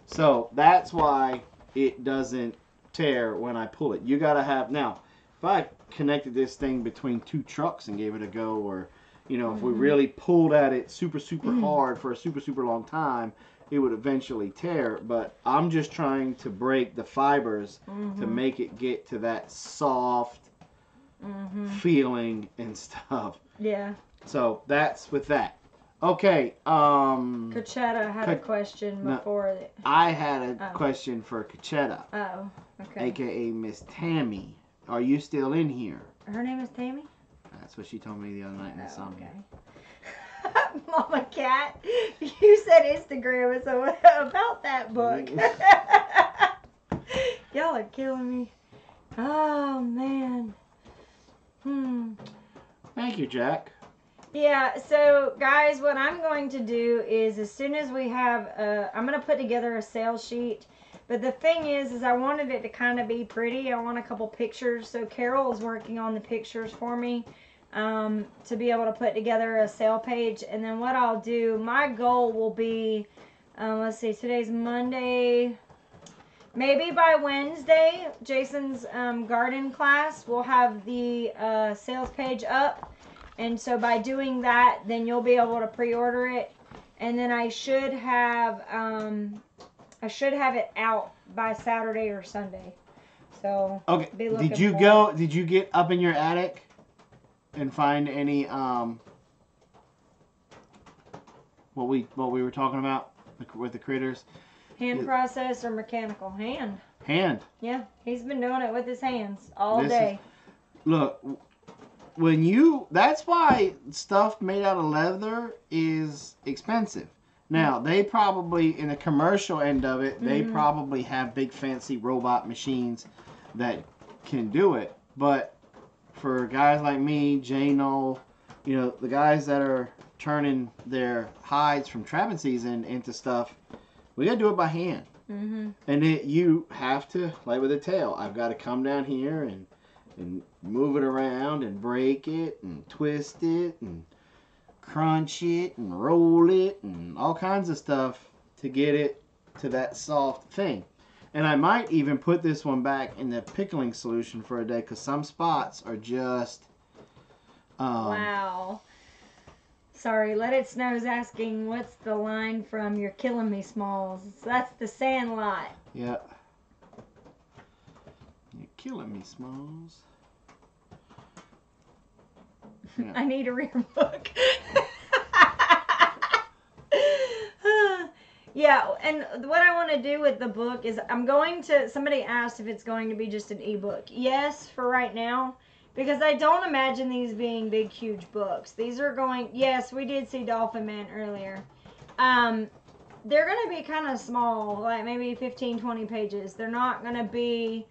so that's why it doesn't tear when I pull it. You gotta have now. If I connected this thing between two trucks and gave it a go, or if we really pulled at it super hard for a super long time, it would eventually tear. But I'm just trying to break the fibers to make it get to that soft feeling and stuff. Yeah. So that's with that. Okay. Cachetta had a question before. I had a question for Cachetta. Oh, okay. AKA Miss Tammy. Are you still in here? Her name is Tammy? That's what she told me the other night in the summer. Okay. Mama Cat, you said Instagram, so about that book. Y'all are killing me. Oh, man. Thank you, Jack. Yeah, so guys, what I'm going to do is as soon as we have, I'm going to put together a sales sheet. But the thing is I wanted it to kind of be pretty. I want a couple pictures. So Carol is working on the pictures for me to be able to put together a sale page. And then what I'll do, my goal will be, let's see, today's Monday. Maybe by Wednesday, Jason's garden class will have the sales page up. And so by doing that, then you'll be able to pre-order it. And then I should have it out by Saturday or Sunday. So okay. Did you get up in your attic and find any what we were talking about with the critters? Hand process or mechanical? Hand. Hand. Yeah, he's been doing it with his hands all day. Look, that's why stuff made out of leather is expensive. Now, they probably, in the commercial end of it, they probably have big fancy robot machines that can do it. But for guys like me, J-No, the guys that are turning their hides from trapping season into stuff, we got to do it by hand. And you have to, like with a tail, I've got to come down here and move it around and break it and twist it and crunch it and roll it and all kinds of stuff to get it to that soft thing. And I might even put this one back in the pickling solution for a day because some spots are just wow. Sorry, Let It Snow's asking what's the line from You're Killing Me, Smalls. That's the Sandlot. Yeah. You're killing me, Smalls. Yeah. I need to read a book. Yeah, and what I want to do with the book is somebody asked if it's going to be just an ebook. Yes, for right now. Because I don't imagine these being big, huge books. These are going, yes, we did see Dolphin Man earlier. They're going to be kind of small, like maybe 15, 20 pages. They're not going to be,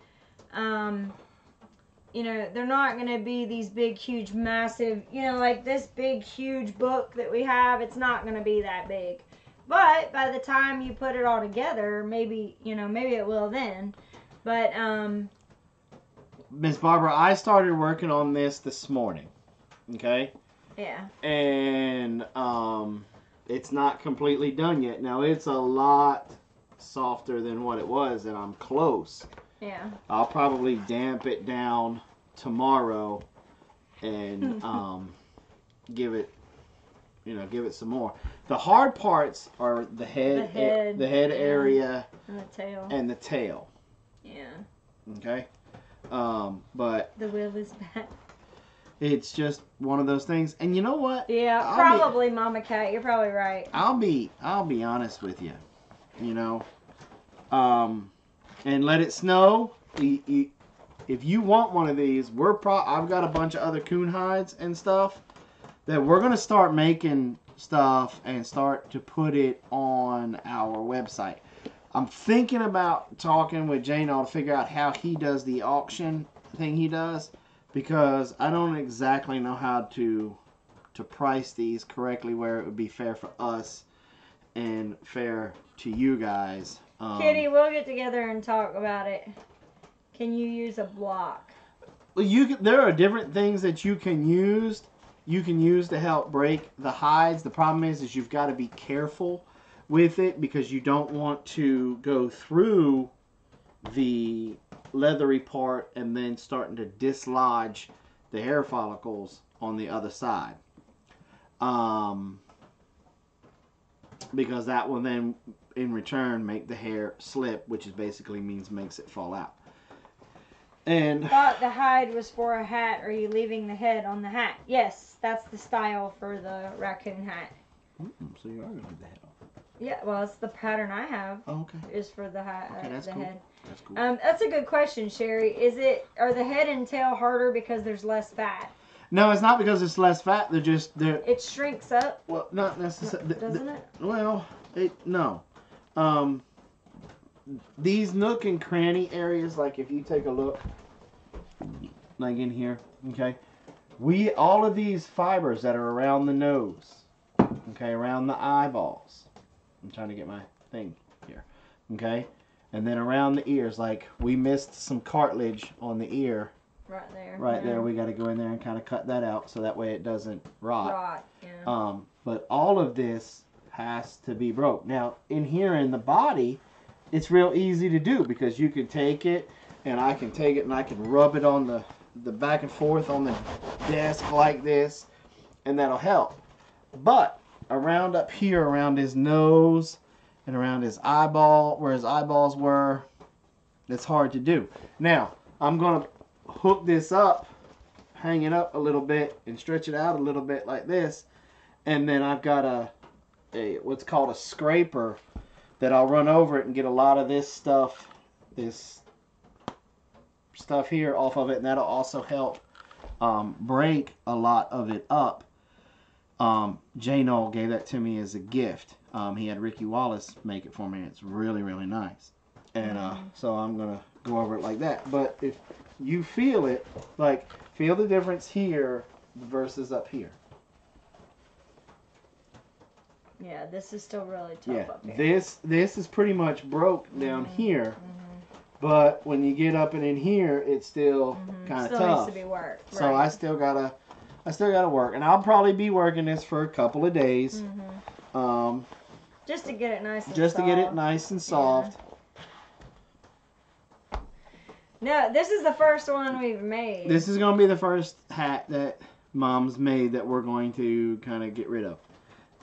you know, they're not going to be these big, huge, massive, you know, like this big, huge book that we have. It's not going to be that big. But by the time you put it all together, maybe, you know, maybe it will then. But, Miss Barbara, I started working on this morning. Okay? yeah. And it's not completely done yet. Now, it's a lot softer than what it was, and I'm close. Yeah. I'll probably damp it down tomorrow and give it some more. The hard parts are the head area and the tail. Yeah. Okay. But the will is back. It's just one of those things. And you know what? Yeah, probably Mama Cat. You're probably right. I'll be honest with you. You know. And let it snow. If you want one of these, I've got a bunch of other coon hides and stuff that we're gonna start making stuff and start to put it on our website. I'm thinking about talking with Jano to figure out how he does the auction thing he does, because I don't exactly know how to price these correctly where it would be fair for us and fair to you guys. Kitty, we'll get together and talk about it. Can you use a block? Well, there are different things that you can use. You can use to help break the hides. The problem is you've got to be careful with it, because you don't want to go through the leathery part and then starting to dislodge the hair follicles on the other side. Because that will then in return make the hair slip, which is basically makes it fall out. And thought the hide was for a hat. Are you leaving the head on the hat? Yes, that's the style for the raccoon hat. So you are going to leave the head off. Yeah, well, it's the pattern I have. Oh, okay. Is for the hat. Okay, that's the cool. head. That's cool. That's a good question, Sherry. Are the head and tail harder because there's less fat? No, it's not because it's less fat. It shrinks up. Well, not necessarily. Doesn't it? Well, no. These nook and cranny areas, like if you take a look, like in here, okay, all of these fibers that are around the nose, okay, around the eyeballs. I'm trying to get my thing here, okay, and then around the ears, like we missed some cartilage on the ear. Right there. Right there, we got to go in there and kind of cut that out so that way it doesn't rot. Yeah. But all of this has to be broke. Now, in here in the body, it's real easy to do, because you can take it, and I can take it and I can rub it on the back and forth on the desk like this, and that'll help. But around up here, around his nose and around his eyeball, where his eyeballs were, it's hard to do. Now, I'm going to hook this up, hang it up a little bit, and stretch it out a little bit like this, and then I've got a what's called a scraper that I'll run over it and get a lot of this stuff here off of it, and that'll also help break a lot of it up. J. Noel gave that to me as a gift. He had Ricky Wallace make it for me. It's really, really nice. And so I'm going to go over it like that. But if you feel it, like, feel the difference here versus up here. Yeah, this is still really tough up here. This is pretty much broke down here. But when you get up and in here, it's still kind of tough. Still needs to be worked. So I still gotta work, and I'll probably be working this for a couple of days. Just to get it nice and soft. Just to get it nice and soft. No, this is the first one we've made. This is going to be the first hat that Mom's made that we're going to kind of get rid of.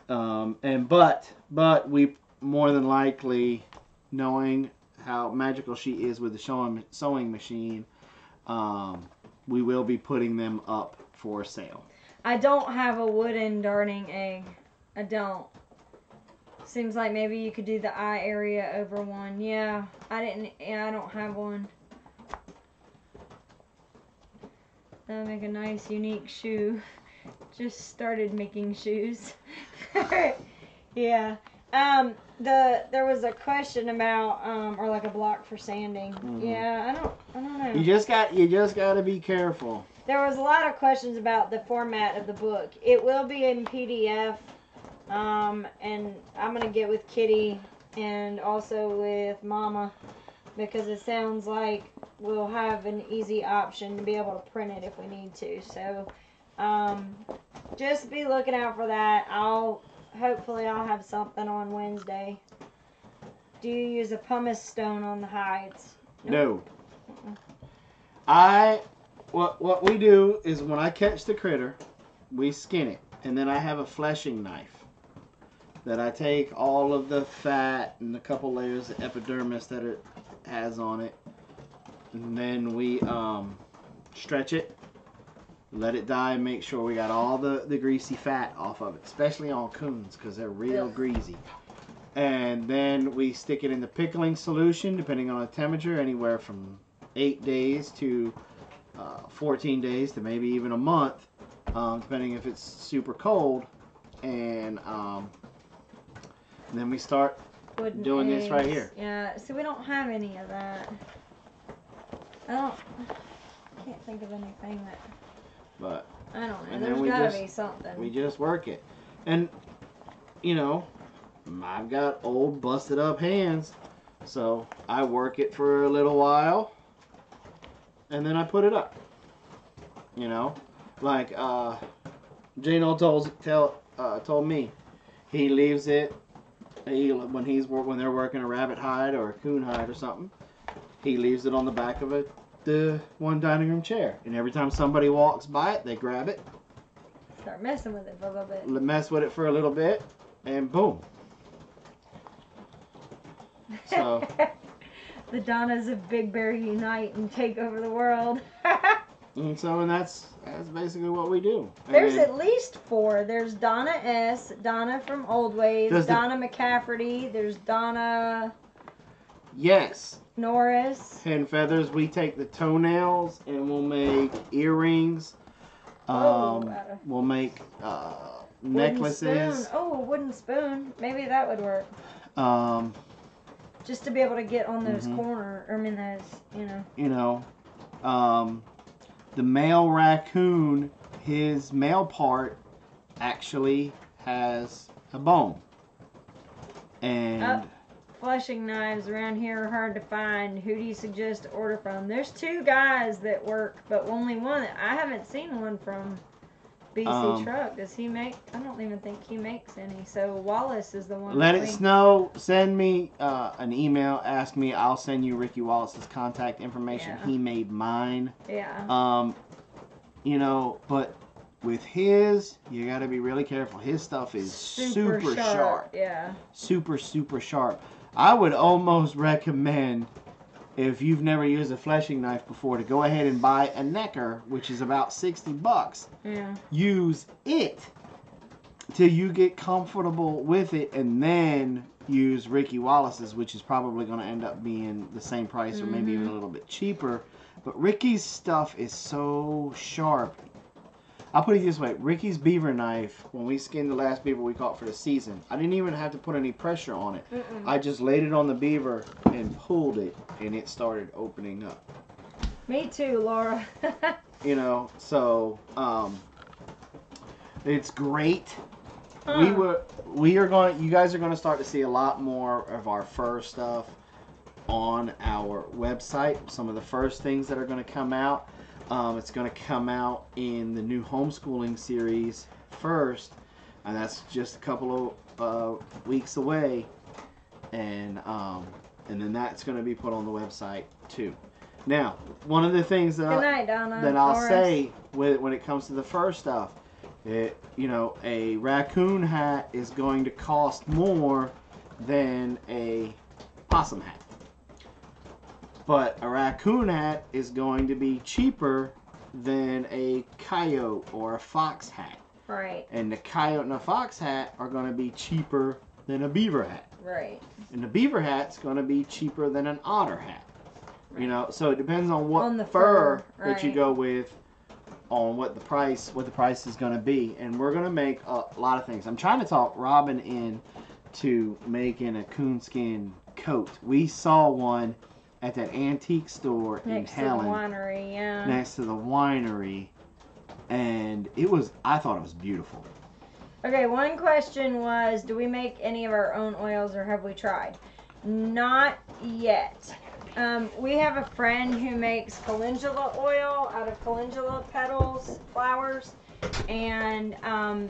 But we more than likely, knowing how magical she is with the sewing machine, we will be putting them up for sale. I don't have a wooden darning egg. I don't. Seems like maybe you could do the eye area over one. Yeah, I don't have one. That'll make a nice, unique shoe. Just started making shoes. Yeah. There was a question about or like a block for sanding. Yeah, I don't know. You just got to be careful. There was a lot of questions about the format of the book. It will be in PDF, and I'm gonna get with Kitty and also with Mama, because it sounds like we'll have an easy option to be able to print it if we need to. So just be looking out for that. Hopefully I'll have something on Wednesday. Do you use a pumice stone on the hides? No. What we do is when I catch the critter, we skin it, and then I have a fleshing knife that I take all of the fat and a couple layers of epidermis that it has on it, and then we stretch it, let it die, and make sure we got all the greasy fat off of it, especially on coons because they're real greasy. And then we stick it in the pickling solution, depending on the temperature, anywhere from 8 days to 14 days to maybe even a month, depending if it's super cold. And then we start doing this right here. Yeah, see, we don't have any of that. I can't think of anything that. But I don't know. There's gotta be something. We just work it, and you know, I've got old busted up hands, so I work it for a little while, and then I put it up. You know, like Gino told me, he leaves it. When they're working a rabbit hide or a coon hide or something, he leaves it on the back of the one dining room chair, and every time somebody walks by it, they grab it, start messing with it for a little bit. Mess with it for a little bit, and boom. So the Donnas of Big Bear unite and take over the world. and that's basically what we do. There's at least 4. There's Donna S, Donna from Old Ways, Donna McCafferty, there's Donna. Yes. Norris. And feathers, we take the toenails and we'll make earrings. We'll make necklaces. A wooden spoon. Maybe that would work. Just to be able to get on those the male raccoon, his male part actually has a bone. And fleshing knives around here are hard to find. Who do you suggest to order from? There's 2 guys that work, but only one. I haven't seen one from BC Truck. Does he make? I don't even think he makes any. So Wallace is the one. Let us know. Send me an email. Ask me. I'll send you Ricky Wallace's contact information. Yeah. He made mine. Yeah. But with his, you got to be really careful. His stuff is super sharp. Yeah. Super sharp. I would almost recommend, if you've never used a fleshing knife before, to go ahead and buy a Necker, which is about $60. Yeah. Use it till you get comfortable with it, and then use Ricky Wallace's, which is probably going to end up being the same price or maybe even a little bit cheaper. But Ricky's stuff is so sharp. I'll put it this way. Ricky's beaver knife, when we skinned the last beaver we caught for the season, I didn't even have to put any pressure on it. I just laid it on the beaver and pulled it, and it started opening up. Me too, Laura. So it's great. You guys are going to start to see a lot more of our fur stuff on our website. Some of the first things that are going to come out. It's going to come out in the new homeschooling series first, and that's just a couple of weeks away, and then that's going to be put on the website too. Now, one of the things that I'll say when it comes to the fur stuff, a raccoon hat is going to cost more than a possum hat. But a raccoon hat is going to be cheaper than a coyote or a fox hat. Right. And the coyote and the fox hat are going to be cheaper than a beaver hat. Right. And the beaver hat's going to be cheaper than an otter hat. Right. So it depends on what fur that you go with. on what the price is going to be, and we're going to make a lot of things. I'm trying to talk Robyn into making a coonskin coat. We saw one at that antique store next in Helen, to the winery, yeah. next to the winery, and I thought it was beautiful. Okay, one question was, do we make any of our own oils or have we tried? Not yet. We have a friend who makes calendula oil out of calendula petals, flowers, and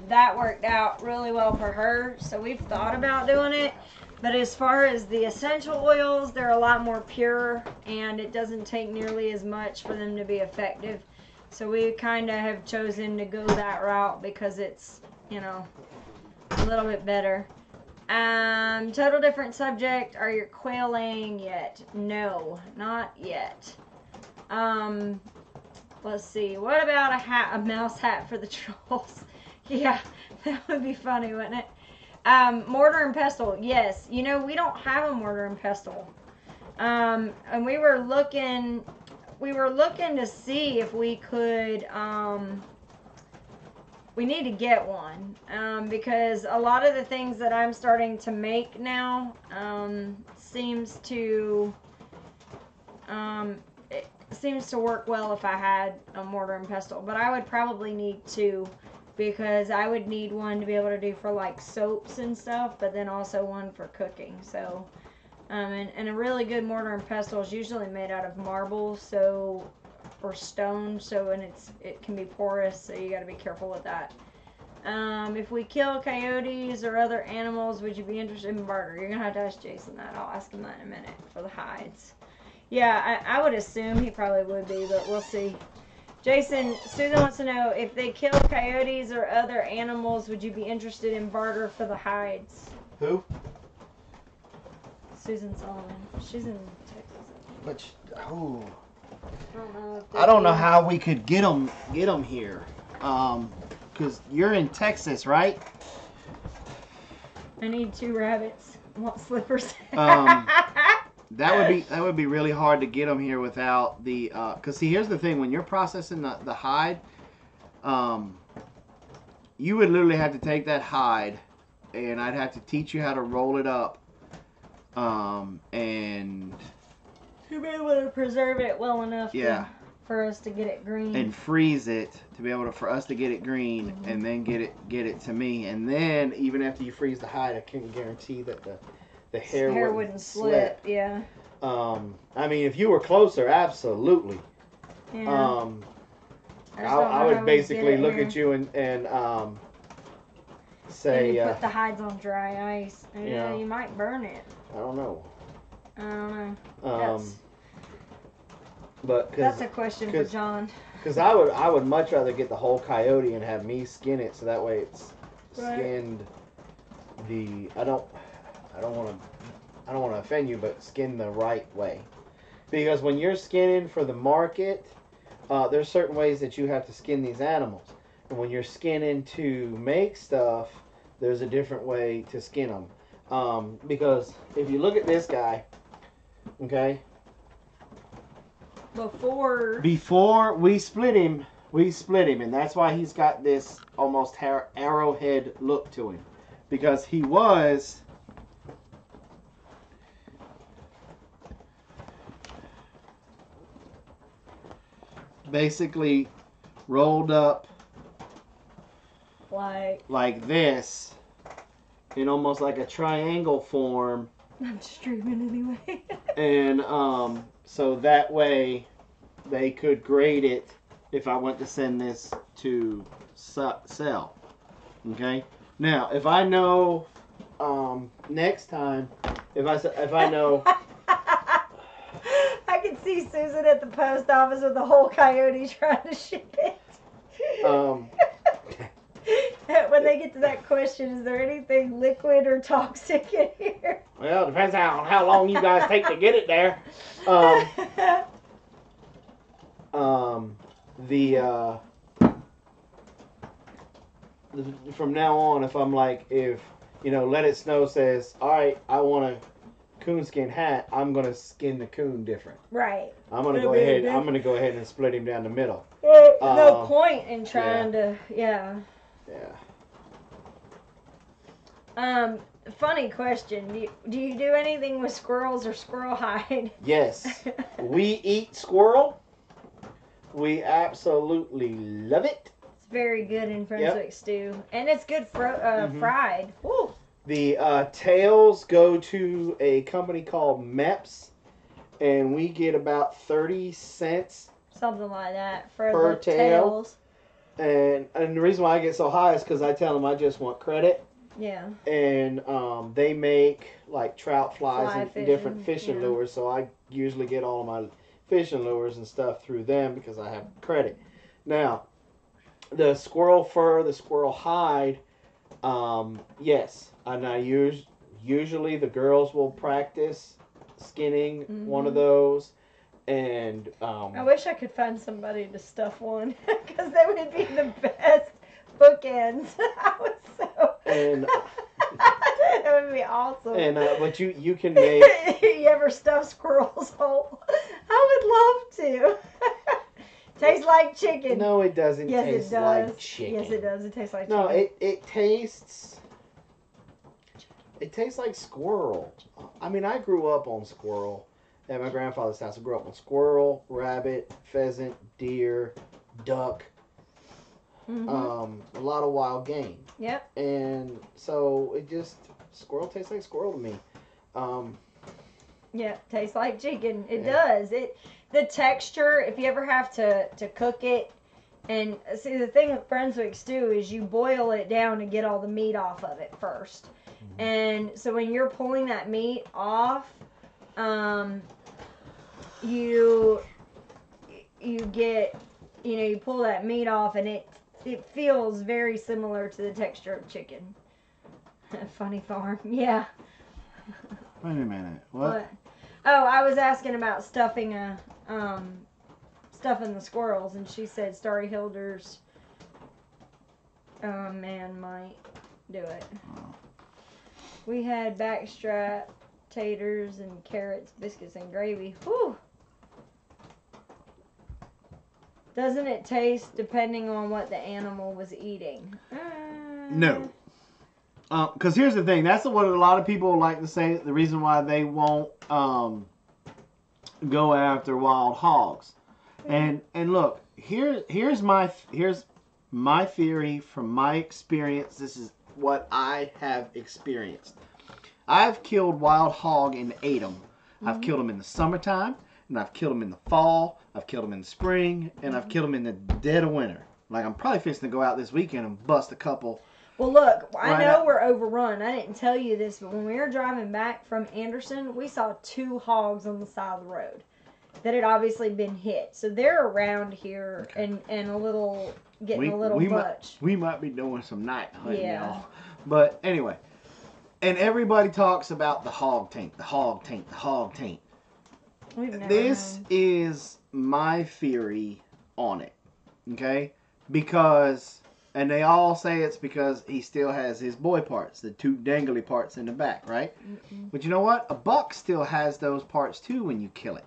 that worked out really well for her. So we've thought about doing it. But as far as the essential oils, they're a lot more pure, and it doesn't take nearly as much for them to be effective. So we kind of have chosen to go that route because it's, you know, a little bit better. Total different subject. Are your quail laying yet? No, not yet. Let's see. What about a mouse hat for the trolls? Yeah, that would be funny, wouldn't it? Mortar and pestle. Yes. You know, we don't have a mortar and pestle. And we were looking to see if we could, we need to get one, because a lot of the things that I'm starting to make now, it seems to work well if I had a mortar and pestle, but I would probably need two, because I would need one to be able to do for like soaps and stuff, but then also one for cooking. So, and a really good mortar and pestle is usually made out of marble, or stone, and it can be porous, so you got to be careful with that. If we kill coyotes or other animals, would you be interested in barter? You're gonna have to ask Jason that. I'll ask him that in a minute for the hides. Yeah, I would assume he probably would be, but we'll see. Jason, Susan wants to know, if they kill coyotes or other animals, would you be interested in barter for the hides? Who? Susan Solomon. She's in Texas. Which? Oh. I don't know how we could get them here. Because you're in Texas, right? I need 2 rabbits. I want slippers. That would be really hard to get them here without the. Because see, here's the thing: when you're processing the hide, you would literally have to take that hide, and I'd have to teach you how to roll it up, and to be able to preserve it well enough. Yeah. For us to get it green. And freeze it to be able to for us to get it green, and then get it to me, and then even after you freeze the hide, I can't guarantee that the hair wouldn't slip. Yeah. I mean, if you were closer, absolutely. Yeah. I would basically look at you and say. Maybe put the hides on dry ice. Yeah. You might burn it. I don't know. That's a question for John. Because I would much rather get the whole coyote and have me skin it, so that way it's skinned. I don't want to offend you, but skin the right way. Because when you're skinning for the market, there's certain ways that you have to skin these animals, and when you're skinning to make stuff, there's a different way to skin them. Because if you look at this guy, okay. Before we split him, and that's why he's got this almost arrowhead look to him, because he was basically rolled up like this, in almost like a triangle form. I'm streaming anyway. And so that way they could grade it if I went to send this to sell. Okay. Now, if I know next time, if I know. I can see Susan at the post office with the whole coyote trying to ship it. When they get to that question, is there anything liquid or toxic in here? Well, it depends on how long you guys take to get it there. From now on, if I'm like, if Let It Snow says, all right, I want a coonskin hat, I'm gonna skin the coon different. Right. I'm gonna go ahead and split him down the middle. No point in trying to, yeah. Funny question. Do you do anything with squirrels or squirrel hide? Yes. We eat squirrel. We absolutely love it. It's very good in Brunswick stew. And it's good fried. Woo. The tails go to a company called MEPS, and we get about 30 cents. Something like that for per the tail. tails. And the reason why I get so high is because I tell them I just want credit. Yeah. And they make like trout flies and fishing, different fishing lures, so I usually get all of my fishing lures and stuff through them because I have credit. Now, the squirrel fur, the squirrel hide, yes, and I usually the girls will practice skinning one of those. And I wish I could find somebody to stuff one because they would be the best bookends. I was so. And that would be awesome. And but you can make. You ever stuff squirrels whole? I would love to. Tastes like chicken. No, it doesn't yes, taste it does. like chicken. Yes, it does. It tastes like no, chicken. it tastes. It tastes like squirrel. I mean, I grew up on squirrel at my grandfather's house. I grew up on squirrel, rabbit, pheasant, deer, duck. A lot of wild game. Yep. And so it just squirrel tastes like squirrel to me. Yeah, tastes like chicken. It does. The texture. If you ever have to cook it, and see the thing with Brunswick stew is you boil it down to get all the meat off of it first, and so when you're pulling that meat off, you get you pull that meat off and it feels very similar to the texture of chicken. Funny farm, yeah. Wait a minute, what? Oh, I was asking about stuffing the squirrels, and she said Starry Hilder's man might do it. Oh. We had backstrap, taters, and carrots, biscuits, and gravy. Whew. Doesn't it taste depending on what the animal was eating? No. Because here's the thing. That's what a lot of people like to say. The reason why they won't go after wild hogs. And look, here's my theory from my experience. This is what I have experienced. I've killed wild hog and ate them. I've killed them in the summertime, and I've killed them in the fall. I've killed them in the spring, and I've killed them in the dead of winter. Like, I'm probably fixing to go out this weekend and bust a couple. Well, look, I know we're overrun. I didn't tell you this, but when we were driving back from Anderson, we saw 2 hogs on the side of the road that had obviously been hit. So they're around here and a little, getting a little much. We might be doing some night hunting, y'all. But anyway, and everybody talks about the hog taint, the hog taint, the hog taint. This is my theory on it, okay? Because, and they all say it's because he still has his boy parts, the 2 dangly parts in the back, right? But you know what? A buck still has those parts too when you kill it.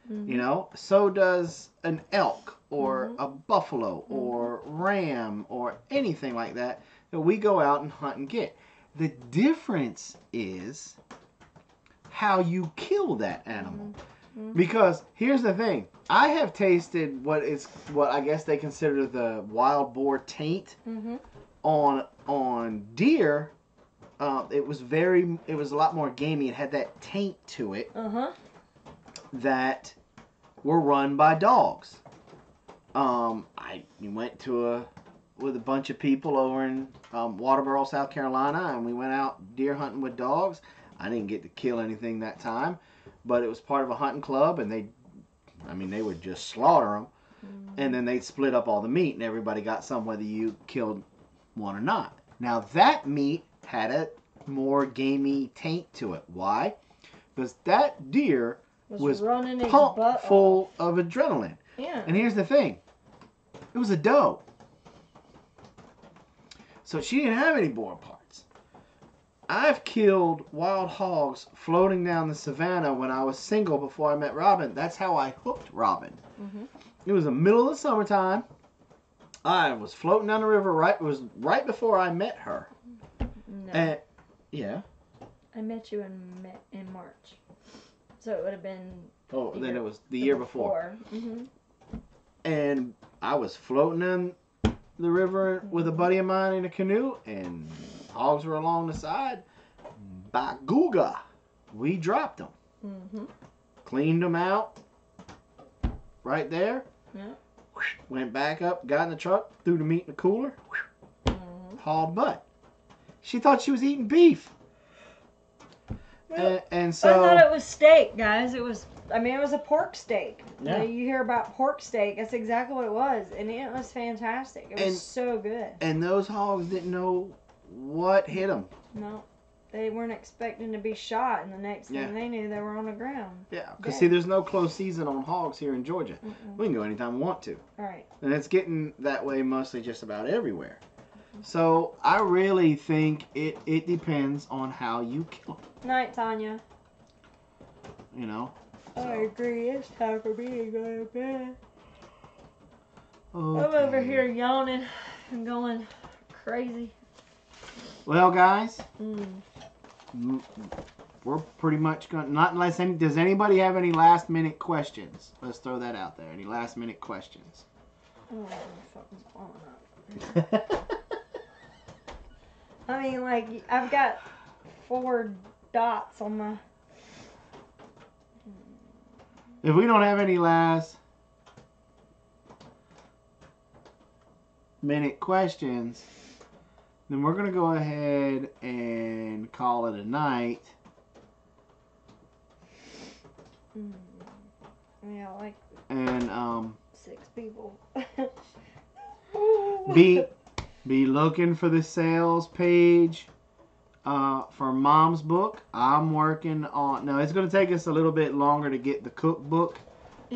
You know? So does an elk or a buffalo or ram or anything like that we go out and hunt and get. The difference is how you kill that animal. Because here's the thing, I have tasted what I guess they consider the wild boar taint on deer. It was a lot more gamey. It had that taint to it that were run by dogs. I went with a bunch of people over in Waterboro, South Carolina, and we went out deer hunting with dogs. I didn't get to kill anything that time. But it was part of a hunting club, and they would just slaughter them, and then they'd split up all the meat, and everybody got some, whether you killed one or not. Now, that meat had a more gamey taint to it. Why? Because that deer was pumped full of adrenaline. Yeah. And here's the thing. It was a doe. So she didn't have any boar parts. I've killed wild hogs floating down the savannah when I was single before I met Robyn. That's how I hooked Robyn. It was the middle of the summertime. I was floating down the river it was right before I met her. No. And, yeah. I met you in March. So it would have been... Oh, then it was the year before. Mm-hmm. And I was floating in the river with a buddy of mine in a canoe, and hogs were along the side. By Googa, we dropped them. Mm-hmm. Cleaned them out right there. Yeah. Went back up, got in the truck, threw the meat in the cooler, hauled butt. She thought she was eating beef. Well, and so... I thought it was steak, guys. It was a pork steak. Yeah. You hear about pork steak, that's exactly what it was. And it was fantastic. It was so good. And those hogs didn't know what hit them. No. They weren't expecting to be shot, and the next thing they knew, they were on the ground. Yeah, because see, there's no close season on hogs here in Georgia. We can go anytime we want to. Right. And it's getting that way mostly just about everywhere. So I really think it depends on how you kill them. Night, Tanya. You know? So. I agree. It's time for me to go to bed. Okay. I'm over here yawning and going crazy. Well, guys, we're pretty much going to, not unless does anybody have any last minute questions? Let's throw that out there. Any last minute questions? Oh, something's on up. I mean, like, I've got 4 dots on my... If we don't have any last minute questions, then we're going to go ahead and call it a night. Yeah, like... And, 6 people. Be looking for the sales page for Mom's book. I'm working on... No, it's going to take us a little bit longer to get the cookbook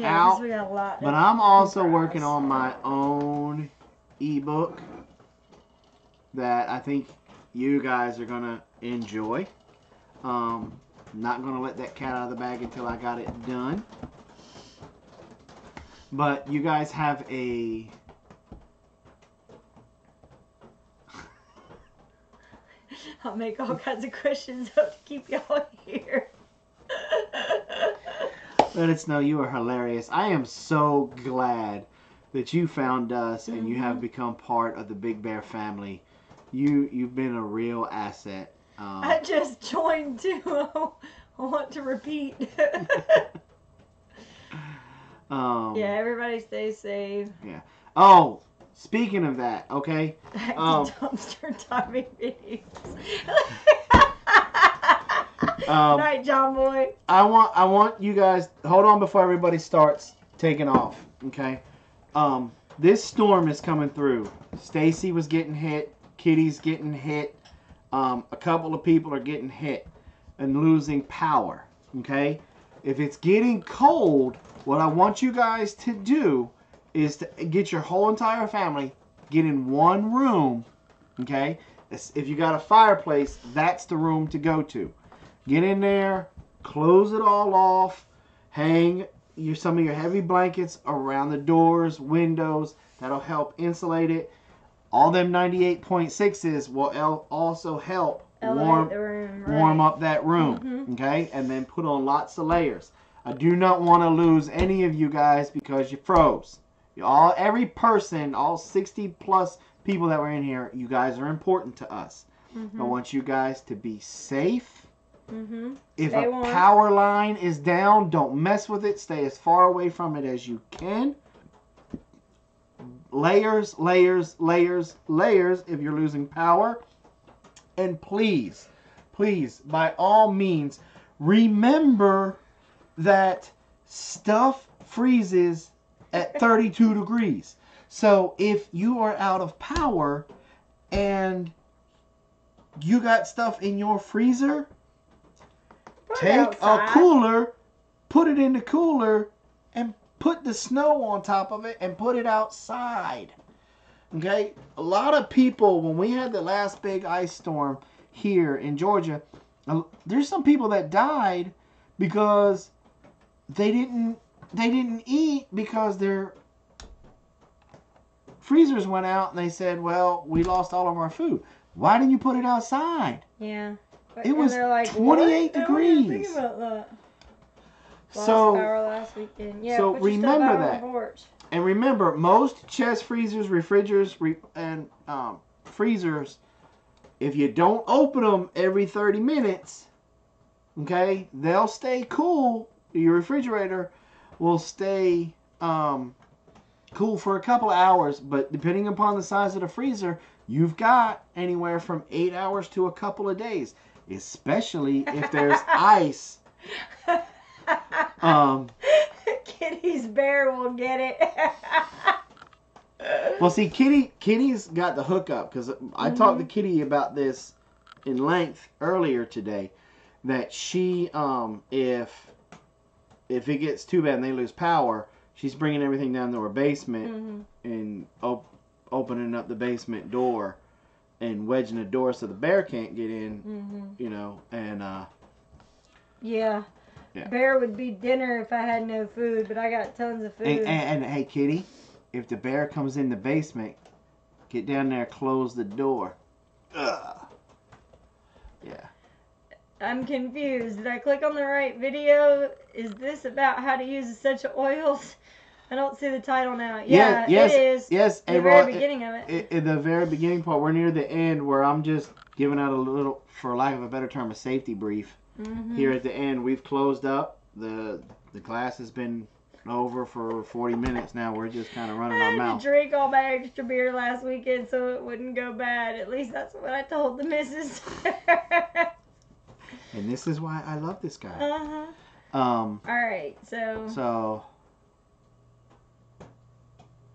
out. We got a lot. But I'm also working on my own ebook that I think you guys are going to enjoy. Not going to let that cat out of the bag until I got it done. But you guys have a... I'll make all kinds of questions up to keep y'all here. Let us know you are hilarious. I am so glad that you found us and you have become part of the Big Bear family. You've been a real asset. I just joined too. I want to repeat. Yeah, everybody stay safe. Yeah. Oh, speaking of that, okay. Back to dumpster diving videos. Night, John Boy. I want you guys hold on before everybody starts taking off. Okay. This storm is coming through. Stacy was getting hit. Kitty's getting hit. A couple of people are getting hit and losing power. Okay. If it's getting cold, what I want you guys to do is to get your whole entire family, get in one room, okay? If you got a fireplace, that's the room to go to. Get in there, close it all off, hang some of your heavy blankets around the doors, windows. That'll help insulate it. All them 98.6s will also help warm up that room, okay? And then put on lots of layers. I do not want to lose any of you guys because you froze. Every person, all 60 plus people that were in here, you guys are important to us. I want you guys to be safe. If a power line is down, don't mess with it. Stay as far away from it as you can. Layers, layers, layers, layers if you're losing power. And please, please, by all means, remember that stuff freezes at 32 degrees. So if you are out of power and you got stuff in your freezer, take a cooler, put it in the cooler, and put the snow on top of it and put it outside. Okay? A lot of people, when we had the last big ice storm here in Georgia, there's some people that died because they didn't eat because their freezers went out and they said, well, we lost all of our food. Why didn't you put it outside? Yeah. It was they're like, 28 what? degrees. I didn't think about that. Lost So, power last weekend. Yeah, so put your stuff remember out on that. the porch. And remember, most chest freezers, refrigerators, and freezers, if you don't open them every 30 minutes, okay, they'll stay cool. Your refrigerator will stay cool for a couple of hours, but depending upon the size of the freezer, you've got anywhere from 8 hours to a couple of days, especially if there's ice. Kitty's bear will get it. Well, see, Kitty's got the hookup, because I talked to Kitty about this in length earlier today, that she, if it gets too bad and they lose power, she's bringing everything down to her basement and opening up the basement door and wedging the door so the bear can't get in, you know, and yeah. Bear would be dinner if I had no food, but I got tons of food. And hey, Kitty, if the bear comes in the basement, get down there, close the door. Ugh. Yeah. I'm confused. Did I click on the right video? Is this about how to use essential oils? I don't see the title now. Yeah, yes, it is. Yes, the very beginning of it. In the very beginning part, we're near the end where I'm just giving out a little, for lack of a better term, a safety brief. Here at the end, we've closed up. The class has been over for 40 minutes now. We're just kind of running our mouth. I had to drink all my extra beer last weekend so it wouldn't go bad. At least that's what I told the missus. And this is why I love this guy. All right, So.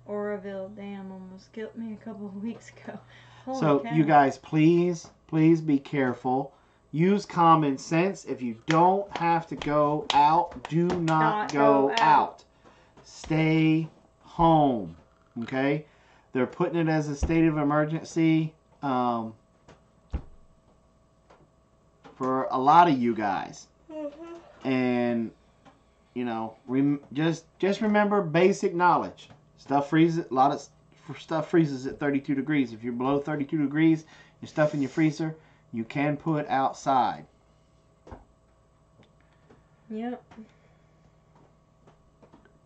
Oroville Dam almost killed me a couple of weeks ago. Holy So cow. you guys, please be careful. Use common sense. If you don't have to go out, do not go out. Stay home. Okay? They're putting it as a state of emergency for a lot of you guys. And you know, just remember basic knowledge. Stuff freezes. A lot of stuff freezes at 32 degrees. If you're below 32 degrees, your stuff in your freezer, you can put outside. Yep.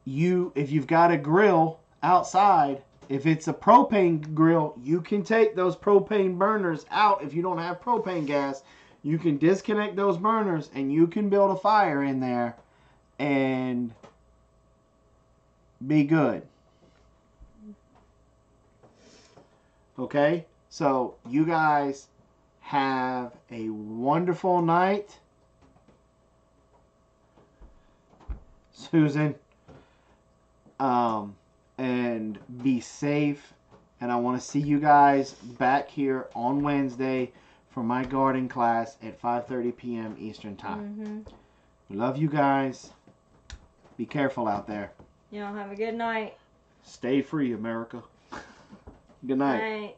If you've got a grill outside, if it's a propane grill, you can take those propane burners out. If you don't have propane gas, you can disconnect those burners and you can build a fire in there and be good. Okay? So, you guys have a wonderful night. Susan. And be safe. And I want to see you guys back here on Wednesday for my garden class at 5:30 p.m. Eastern Time. We love you guys. Be careful out there. Y'all have a good night. Stay free, America. Good night. Night.